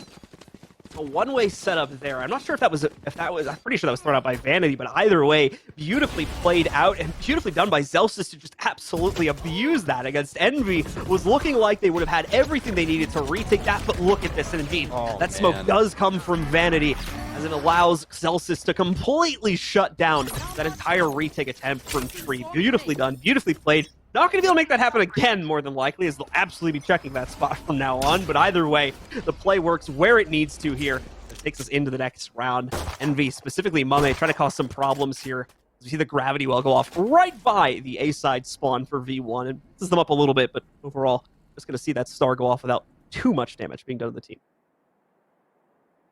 A one-way setup there. I'm not sure if that was, I'm pretty sure that was thrown out by Vanity, but either way, beautifully played out and beautifully done by Celsius to just absolutely abuse that against Envy. Was looking like they would have had everything they needed to retake that, but look at this, and indeed, that smoke does come from Vanity, as it allows Celsius to completely shut down that entire retake attempt from Tree. Beautifully done, beautifully played. Not going to be able to make that happen again, more than likely, as they'll absolutely be checking that spot from now on. But either way, the play works where it needs to here. It takes us into the next round. Envy, specifically Mame, trying to cause some problems here. As we see the gravity well go off right by the A-side spawn for V1. And pisses them up a little bit, but overall, just going to see that star go off without too much damage being done to the team.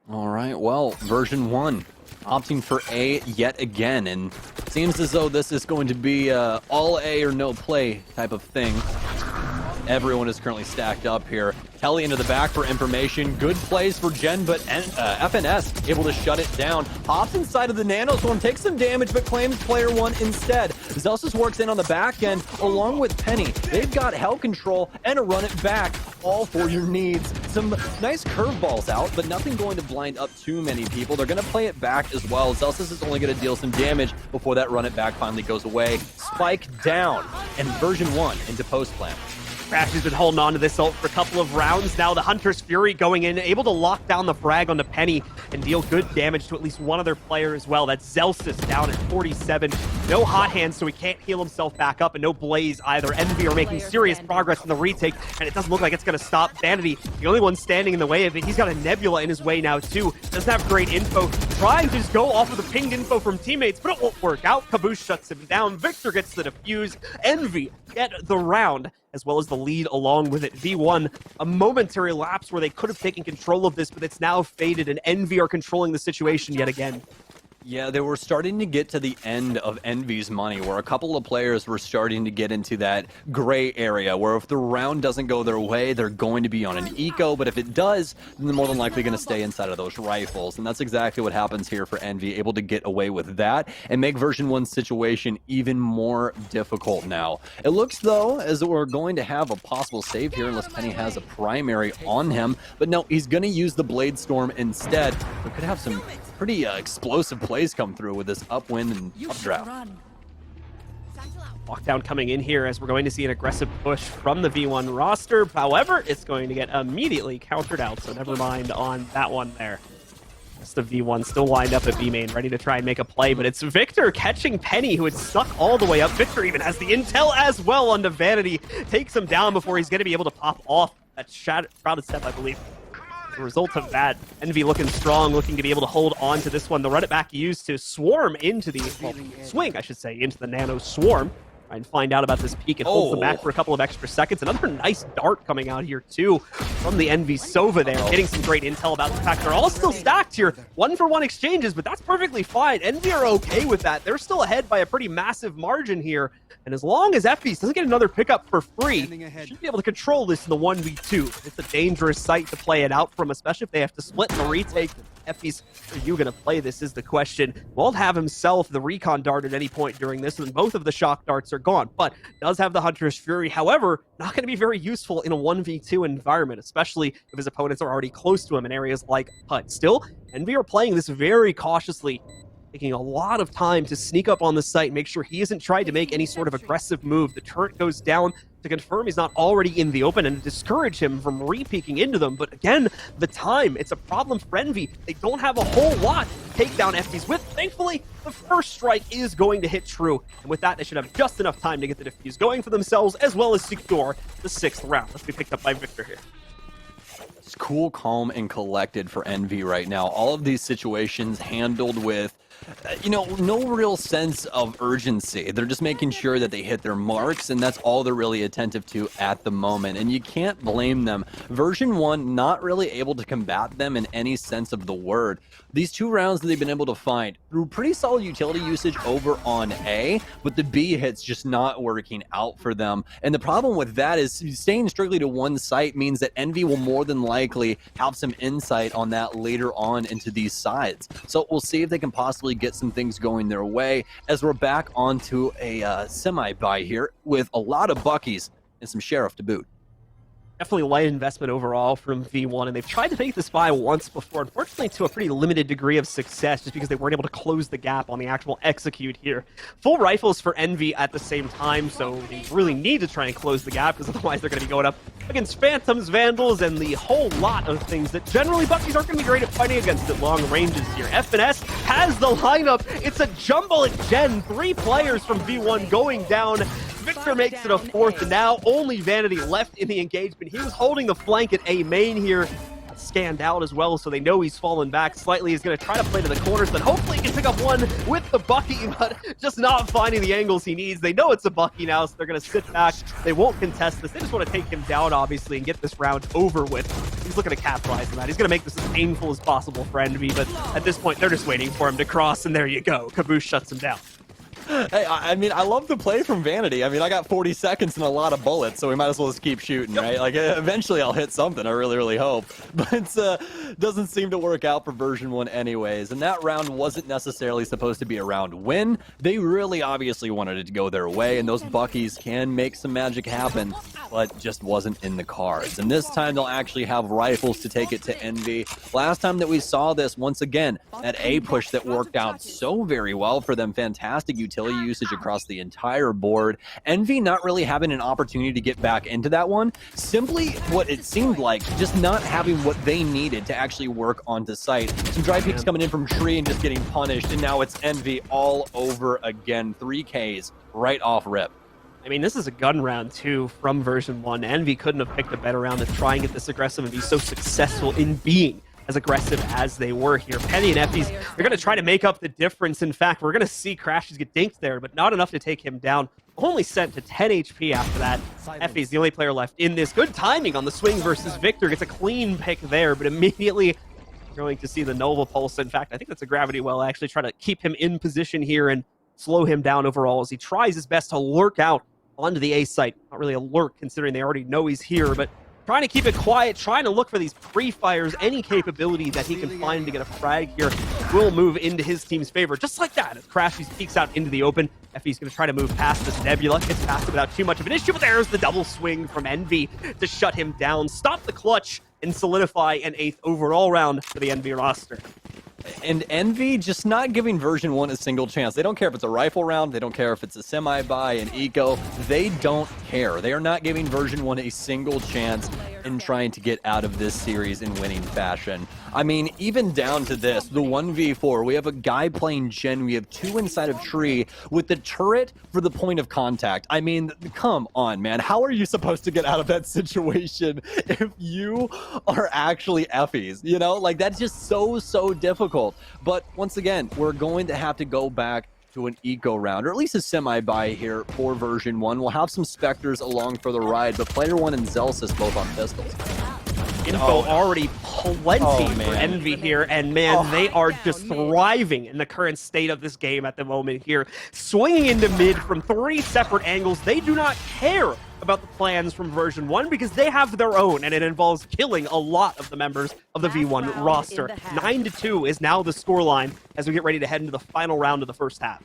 All right, well, version 1 opting for A yet again, and it seems as though this is going to be all A or no play type of thing. Everyone is currently stacked up here. Kelly into the back for information. Good plays for Gen, but FNS able to shut it down. Hops inside of the Nanostorm, takes some damage, but claims player 1 instead. Zelsus works in on the back end, along with Penny. They've got hell control and a run it back, all for your needs. Some nice curveballs out, but nothing going to blind up too many people. They're going to play it back as well. Zelsus is only going to deal some damage before that run it back finally goes away. Spike down, and version 1 into post plant. Crash has been holding on to this ult for a couple of rounds now. The Hunter's Fury going in, able to lock down the frag onto Penny and deal good damage to at least one other player as well. That's Celsius down at 47. No hot hands, so he can't heal himself back up, and no blaze either. Envy are making serious progress in the retake, and it doesn't look like it's going to stop Vanity. The only one standing in the way of it. He's got a Nebula in his way now, too. Doesn't have great info. Trying to just go off of the pinged info from teammates, but it won't work out. Caboose shuts him down. Victor gets the defuse. Envy get the round, as well as the lead along with it. V1, a momentary lapse where they could have taken control of this, but it's now faded, and Envy are controlling the situation yet again. Yeah, they were starting to get to the end of Envy's money, where a couple of players were starting to get into that gray area, where if the round doesn't go their way, they're going to be on an eco, but if it does, then they're more than likely going to stay inside of those rifles, and that's exactly what happens here for Envy, able to get away with that, and make version 1's situation even more difficult now. It looks, though, as though we're going to have a possible save here, unless Penny has a primary on him, but no, he's going to use the Blade Storm instead. We could have some pretty explosive plays come through with this upwind and updraft. Lockdown coming in here as we're going to see an aggressive push from the V1 roster. However, it's going to get immediately countered out, so never mind on that one there. Rest of V1 still lined up at B main, ready to try and make a play, but it's Victor catching Penny, who had stuck all the way up. Victor even has the intel as well onto Vanity. Takes him down before he's going to be able to pop off that Shrouded Step, I believe. a result of that, Envy looking strong, looking to be able to hold on to this one. They'll run it back used to swarm into the, well, swing, I should say, into the Nano Swarm. Try and find out about this peak. It holds them back for a couple of extra seconds. Another nice dart coming out here, too, from the Envy Sova there. Getting some great intel about the fact they're all still stacked here. 1-for-1 exchanges, but that's perfectly fine. Envy are okay with that. They're still ahead by a pretty massive margin here. And as long as FBs doesn't get another pickup for free, should be able to control this in the 1v2. It's a dangerous site to play it out from, especially if they have to split in the retake. FBs, are you going to play this is the question. Won't have himself the recon dart at any point during this, and both of the shock darts are gone, but does have the Hunter's Fury. However, not going to be very useful in a 1v2 environment, especially if his opponents are already close to him in areas like Hut. Still, Envy are playing this very cautiously, taking a lot of time to sneak up on the site, make sure he isn't trying to make any sort of aggressive move. The turret goes down to confirm he's not already in the open and discourage him from re-peeking into them. But again, the time, it's a problem for Envy. They don't have a whole lot to take down FBs with. Thankfully, the first strike is going to hit true. And with that, they should have just enough time to get the defuse going for themselves, as well as secure the 6th round. Let's be picked up by Victor here. It's cool, calm, and collected for Envy right now. All of these situations handled with no real sense of urgency. They're just making sure that they hit their marks, and that's all they're really attentive to at the moment. And you can't blame them. Version-1 not really able to combat them in any sense of the word. These 2 rounds that they've been able to find through pretty solid utility usage over on A, but the B hits just not working out for them. And the problem with that is staying strictly to one site means that Envy will more than likely have some insight on that later on into these sides. So we'll see if they can possibly get some things going their way as we're back onto a semi-buy here with a lot of Buckies and some Sheriff to boot. Definitely light investment overall from V1, and they've tried to make this buy once before, unfortunately to a pretty limited degree of success, just because they weren't able to close the gap on the actual execute here. Full rifles for Envy at the same time, so they really need to try and close the gap, because otherwise they're going to be going up against Phantoms, Vandals, and the whole lot of things that generally Buckies aren't going to be great at fighting against at long ranges here. FNS has the lineup. It's a jumble at Gen. 3 players from V1 going down. Victor makes it a 4th, and now only Vanity left in the engagement. He was holding the flank at A main here. Scanned out as well, so they know he's fallen back slightly. He's going to try to play to the corners, but hopefully he can pick up one with the Bucky, but just not finding the angles he needs. They know it's a Bucky now, so they're going to sit back. They won't contest this. They just want to take him down, obviously, and get this round over with. He's looking to capitalize on that. He's going to make this as painful as possible for Envy, but at this point, they're just waiting for him to cross, and there you go. Caboose shuts him down. Hey, I mean, I love the play from Vanity. I mean, I got 40 seconds and a lot of bullets, so we might as well just keep shooting, right? Like, eventually I'll hit something, I really, really hope. But doesn't seem to work out for Version-1 anyways, and that round wasn't necessarily supposed to be a round win. They really obviously wanted it to go their way, and those Buckies can make some magic happen, but just wasn't in the cards. And this time they'll actually have rifles to take it to Envy. Last time that we saw this, once again, that A push that worked out so very well for them, fantastic utility usage across the entire board. Envy not really having an opportunity to get back into that one. Simply what it seemed like, just not having what they needed to actually work onto site. Some dry peaks coming in from tree and just getting punished, and now it's Envy all over again. 3 Ks right off rip. I mean, this is a gun round, too, from Version-1. Envy couldn't have picked a better round to try and get this aggressive and be so successful in being as aggressive as they were here. Penny and Effie's, they're going to try to make up the difference. In fact, we're going to see Crashes get dinked there, but not enough to take him down. Only sent to 10 HP after that. Effie's the only player left in this. Good timing on the swing versus Victor. Gets a clean pick there, but immediately going to see the Nova Pulse. In fact, I think that's a Gravity Well. Actually try to keep him in position here and slow him down overall as he tries his best to lurk out onto the A site. Not really a lurk, considering they already know he's here, but trying to keep it quiet, trying to look for these pre-fires. Any capability that he can find to get a frag here will move into his team's favor. Just like that, as Crashies peeks out into the open. Effie's going to try to move past this Nebula. Gets past it without too much of an issue, but there's the double swing from Envy to shut him down, stop the clutch, and solidify an 8th overall round for the Envy roster. And Envy just not giving Version-1 a single chance. They don't care if it's a rifle round. They don't care if it's a semi-buy, an eco. They don't care. They are not giving Version-1 a single chance. in trying to get out of this series in winning fashion. I mean, even down to this, the 1v4, we have a guy playing Jhin, we have 2 inside of tree with the turret for the point of contact. I mean, come on, man. How are you supposed to get out of that situation if you are actually Effies? You know, like that's just so difficult. But once again, we're going to have to go back to an eco round, or at least a semi-buy here for version 1. We'll have some Spectres along for the ride, but player 1 and Zelsis both on pistols. Info already plenty for Envy here, and man, they are just thriving in the current state of this game at the moment here. Swinging into mid from 3 separate angles. They do not care about the plans from version 1 because they have their own, and it involves killing a lot of the members of the V1 roster. 9-2 is now the scoreline as we get ready to head into the final round of the first half.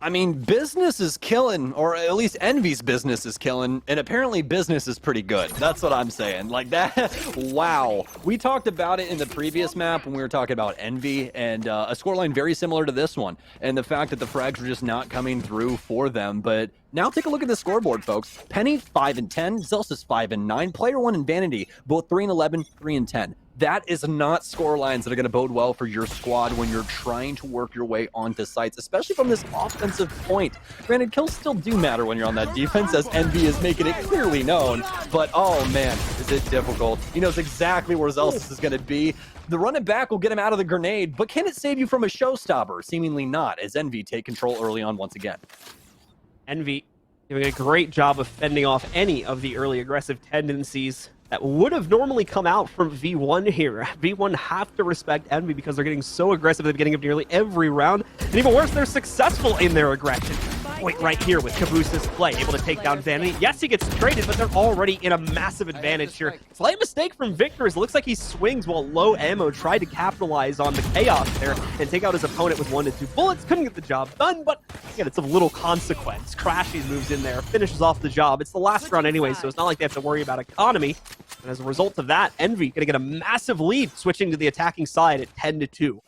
I mean, business is killing, or at least Envy's business is killing, and apparently business is pretty good. That's what I'm saying. Like that, wow. We talked about it in the previous map when we were talking about Envy, and a scoreline very similar to this one, and the fact that the frags were just not coming through for them. But now take a look at the scoreboard, folks. Penny, 5 and 10, Zelsis 5 and 9, player 1 and Vanity, both 3 and 11, 3 and 10. That is not score lines that are going to bode well for your squad when you're trying to work your way onto sites, especially from this offensive point. Granted, kills still do matter when you're on that defense, as Envy is making it clearly known, but oh man, is it difficult. He knows exactly where Zelsis is going to be. The run it back will get him out of the grenade, but can it save you from a showstopper? Seemingly not, as Envy take control early on once again. Envy doing a great job of fending off any of the early aggressive tendencies that would have normally come out from V1 here. V1 have to respect Envy because they're getting so aggressive at the beginning of nearly every round. And even worse, they're successful in their aggression. Point right here with Cabooses' play, able to take down Vanity. Yes, he gets traded, but they're already in a massive advantage here. Slight mistake from Victor. It looks like he swings while low ammo, tried to capitalize on the chaos there and take out his opponent with 1 to 2 bullets. Couldn't get the job done, but again, it's of little consequence. Crashy moves in there, finishes off the job. It's the last round anyway, so it's not like they have to worry about economy. And as a result of that, Envy gonna get a massive lead, switching to the attacking side at 10-2.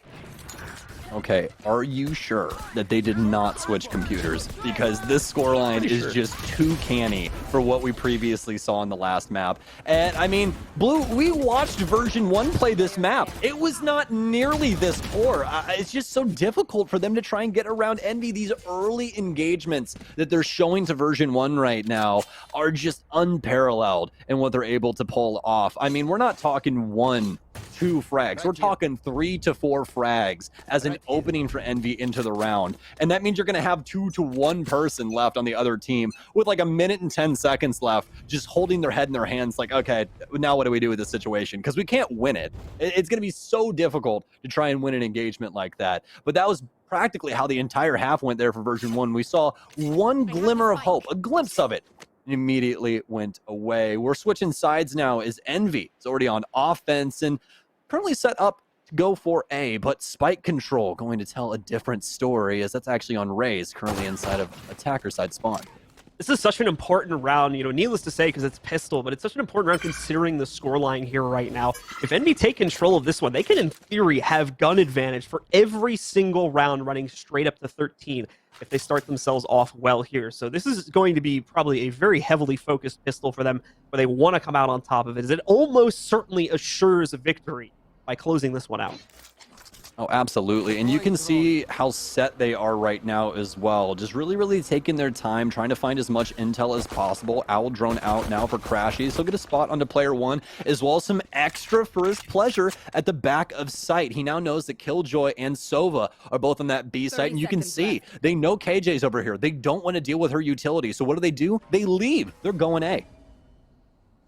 Okay, are you sure that they did not switch computers? Because this scoreline is just too canny for what we previously saw in the last map. And I mean, Blue, we watched version 1 play this map. It was not nearly this poor. It's just so difficult for them to try and get around Envy. These early engagements that they're showing to version 1 right now are just unparalleled in what they're able to pull off. I mean, we're not talking 1, 2 frags. We're talking 3 to 4 frags as an opening for Envy into the round. And that means you're going to have 2 to 1 person left on the other team with like 1 minute and 10 seconds left, just holding their head in their hands like, okay, now what do we do with this situation? Because we can't win it. It's going to be so difficult to try and win an engagement like that. But that was practically how the entire half went there for version 1. We saw one glimmer of hope, a glimpse of it, and immediately went away. We're switching sides now as Envy is already on offense and currently set up to go for A, but Spike Control going to tell a different story, as that's actually on Raze, currently inside of attacker side spawn. This is such an important round, you know, needless to say, because it's pistol, but it's such an important round considering the scoreline here right now. If Envy take control of this one, they can, in theory, have gun advantage for every single round running straight up to 13 if they start themselves off well here. So this is going to be probably a very heavily focused pistol for them, where they want to come out on top of it, as it almost certainly assures a victory by closing this one out. Oh, absolutely. And you can see how set they are right now as well. Just really taking their time, trying to find as much intel as possible. Owl drone out now for Crashy. He'll get a spot onto player 1, as well as some extra for his pleasure at the back of sight. He now knows that Killjoy and Sova are both on that B site, and you can see they know KJ's over here. They don't want to deal with her utility. So what do? They leave. They're going A.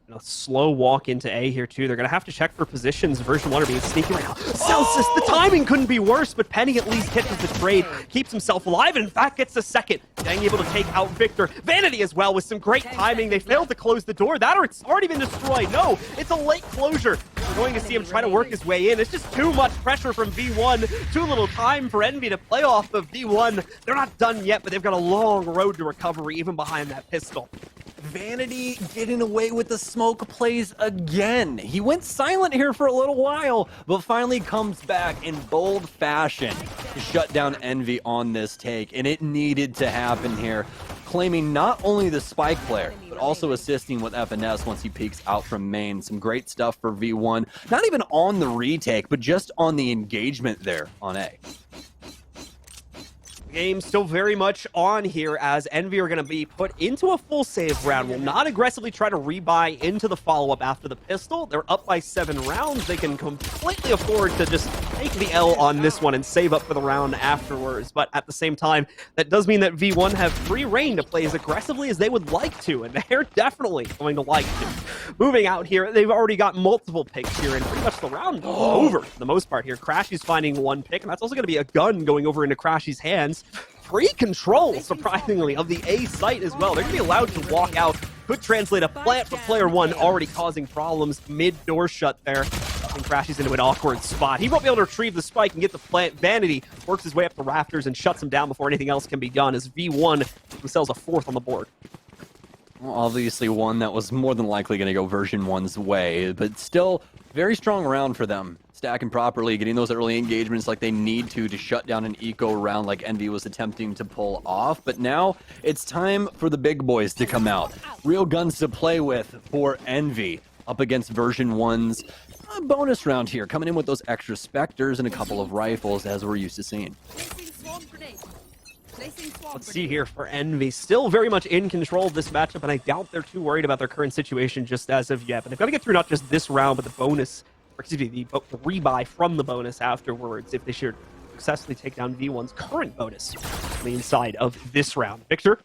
A slow walk into A here, too. They're going to have to check for positions. Version 1 are being sneaky right now. Celsius, the timing couldn't be worse, but Penny at least catches the trade, keeps himself alive, and in fact gets the second. Being able to take out Victor. Vanity as well with some great timing. They failed to close the door. That or it's already been destroyed. No, it's a late closure. We're going to see him try to work his way in. It's just too much pressure from V1. Too little time for Envy to play off of V1. They're not done yet, but they've got a long road to recovery, even behind that pistol. Vanity getting away with the smoke plays again. He went silent here for a little while, but finally comes back in bold fashion to shut down Envy on this take, and it needed to happen here. claiming not only the spike player, but also assisting with FNS once he peeks out from main. Some great stuff for V1. Not even on the retake, but just on the engagement there on A. Game still very much on here as Envy are going to be put into a full save round. Will not aggressively try to rebuy into the follow-up after the pistol. They're up by 7 rounds. They can completely afford to just take the L on this one and save up for the round afterwards. But at the same time, that does mean that V1 have free reign to play as aggressively as they would like to, and they're definitely going to like to. Moving out here, they've already got multiple picks here, and pretty much the round over for the most part here. Crashy's finding 1 pick, and that's also going to be a gun going over into Crashy's hands. Free control, surprisingly, of the A site as well. They're going to be allowed to walk out. Could translate a plant for player 1, already causing problems mid-door shut there. And Crashy's into an awkward spot. He won't be able to retrieve the spike and get the plant. Vanity works his way up the rafters and shuts him down before anything else can be done as V1 themselves a 4th on the board. Well, obviously one that was more than likely going to go Version-1's way, but still very strong round for them. Stacking properly, getting those early engagements like they need to shut down an eco round like Envy was attempting to pull off. But now it's time for the big boys to come out. Real guns to play with for Envy up against Version-1's bonus round here, coming in with those extra Spectres and a couple of rifles as we're used to seeing. Let's see here for Envy. Still very much in control of this matchup, and I doubt they're too worried about their current situation just as of yet. But they've got to get through not just this round, but the bonus, or excuse me, the rebuy from the bonus afterwards if they should successfully take down V1's current bonus on the inside of this round. Victor,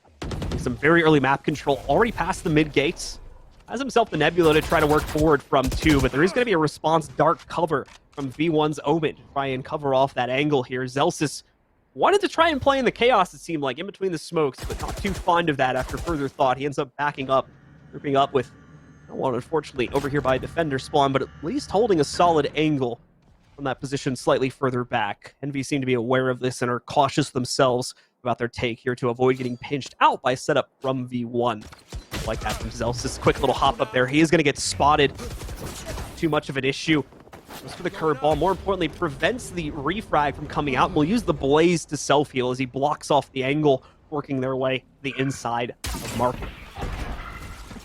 some very early map control, already past the mid gates. Has himself the Nebula to try to work forward from 2, but there is going to be a response dark cover from V1's Omen to try and cover off that angle here. Zelsis wanted to try and play in the chaos, it seemed like, in between the smokes, but not too fond of that after further thought. He ends up backing up, grouping up with, well, unfortunately, over here by a defender spawn, but at least holding a solid angle from that position slightly further back. Envy seem to be aware of this and are cautious themselves about their take here to avoid getting pinched out by setup from V1. Like that from Zelsis. Quick little hop up there. He is going to get spotted. Too much of an issue. Goes for the curveball. More importantly, prevents the refrag from coming out. We'll use the Blaze to self-heal as he blocks off the angle, working their way the inside of Market.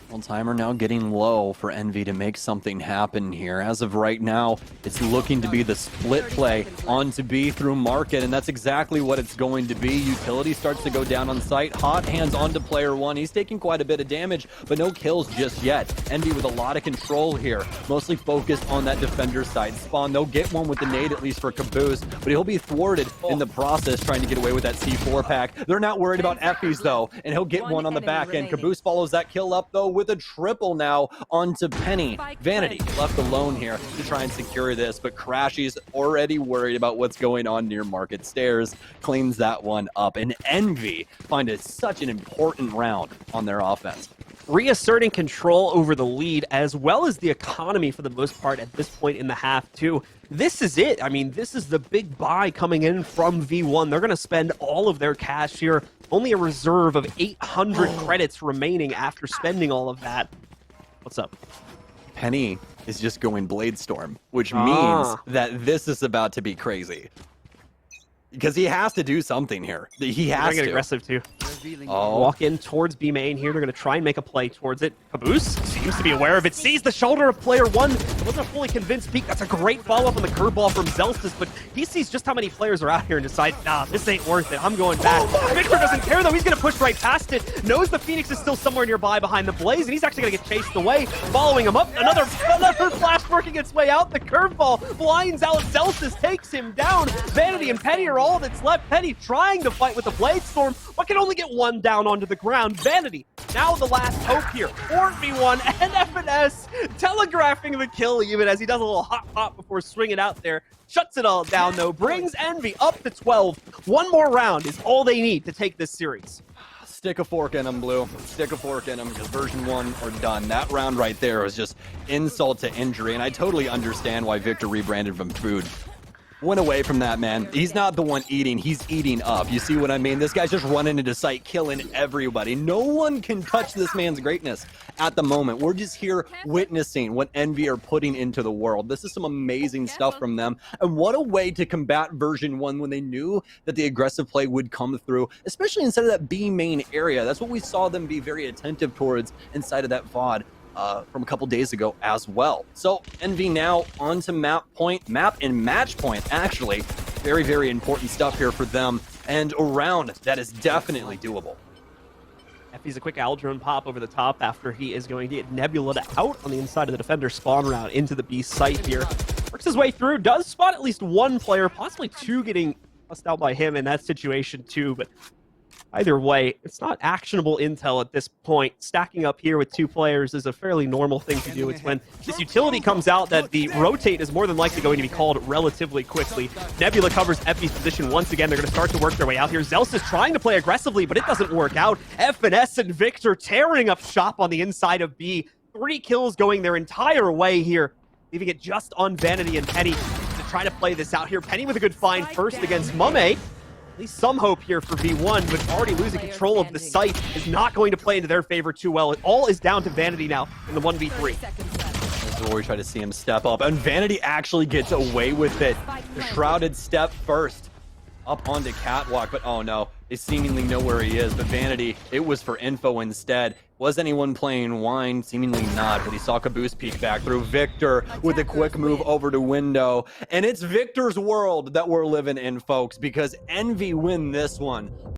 Well, timer now getting low for Envy to make something happen here. As of right now, it's looking to be the split play onto B through Market, and that's exactly what it's going to be. Utility starts to go down on site. Hot hands onto player 1. He's taking quite a bit of damage, but no kills just yet. Envy with a lot of control here, mostly focused on that defender side. Spawn, they'll get one with the nade at least for Caboose, but he'll be thwarted in the process trying to get away with that C4 pack. They're not worried about Effies though, and he'll get one on the back end. Caboose follows that kill up though with a triple now onto Penny. Vanity left alone here to try and secure this, but Crashy's already worried about what's going on near Market Stairs. Cleans that one up, and Envy find it such an important round on their offense. Reasserting control over the lead as well as the economy for the most part at this point in the half too. This is it. I mean, this is the big buy coming in from V1. They're going to spend all of their cash here. Only a reserve of 800 credits remaining after spending all of that. What's up? Penny is just going Bladestorm, which means that this is about to be crazy. Because he has to do something here. He has to. Get aggressive too. Walk in towards B main here. They're going to try and make a play towards it. Caboose seems to be aware of it. Sees the shoulder of player 1. Wasn't a fully convinced peek. That's a great follow-up on the curveball from Zelsis, but he sees just how many players are out here and decides, nah, this ain't worth it. I'm going back. Victor doesn't care though. He's going to push right past it. Knows the Phoenix is still somewhere nearby behind the Blaze, and he's actually going to get chased away. Following him up. Another flash working its way out. The curveball blinds out Zelsis, takes him down. Vanity and Penny are all that's left. Penny trying to fight with the Bladestorm, but can only get one down onto the ground. Vanity, now the last hope here. 4v1 and FNS telegraphing the kill even as he does a little hop before swinging out there. Shuts it all down though, brings Envy up to 12. One more round is all they need to take this series. Stick a fork in them, Blue. Stick a fork in them, because Version-1 are done. That round right there was just insult to injury, and I totally understand why Victor rebranded from Food. Went away from that, man. He's not the one eating. He's eating up. You see what I mean? This guy's just running into sight, killing everybody. No one can touch this man's greatness at the moment. We're just here witnessing what Envy are putting into the world. This is some amazing stuff from them. And what a way to combat Version-1 when they knew that the aggressive play would come through, especially inside of that B main area. That's what we saw them be very attentive towards inside of that VOD. From a couple days ago as well. So Envy now onto map and match point, actually. Very, very important stuff here for them. And a round that is definitely doable. Effie's a quick Aldrin pop over the top after he is going to get Nebula out on the inside of the defender spawn route into the B site here. Works his way through, does spot at least one player, possibly two getting bust out by him in that situation too, but either way, it's not actionable intel at this point. Stacking up here with two players is a fairly normal thing to do. It's when this utility comes out that the rotate is more than likely going to be called relatively quickly. Nebula covers Effie's position once again. They're going to start to work their way out here. Zeus is trying to play aggressively, but it doesn't work out. FNS and Victor tearing up shop on the inside of B. 3 kills going their entire way here, leaving it just on Vanity and Penny to try to play this out here. Penny with a good find first against Mame. At least some hope here for V1, but already losing control of the site is not going to play into their favor too well. It all is down to Vanity now in the 1v3. This is where we try to see him step up, and Vanity actually gets away with it. The Shrouded step first up onto Catwalk, but oh no, they seemingly know where he is. But Vanity, it was for info instead. Was anyone playing wine? Seemingly not, but he saw Caboose peek back through. Victor with a quick move over to window. And it's Victor's world that we're living in, folks, because Envy win this one.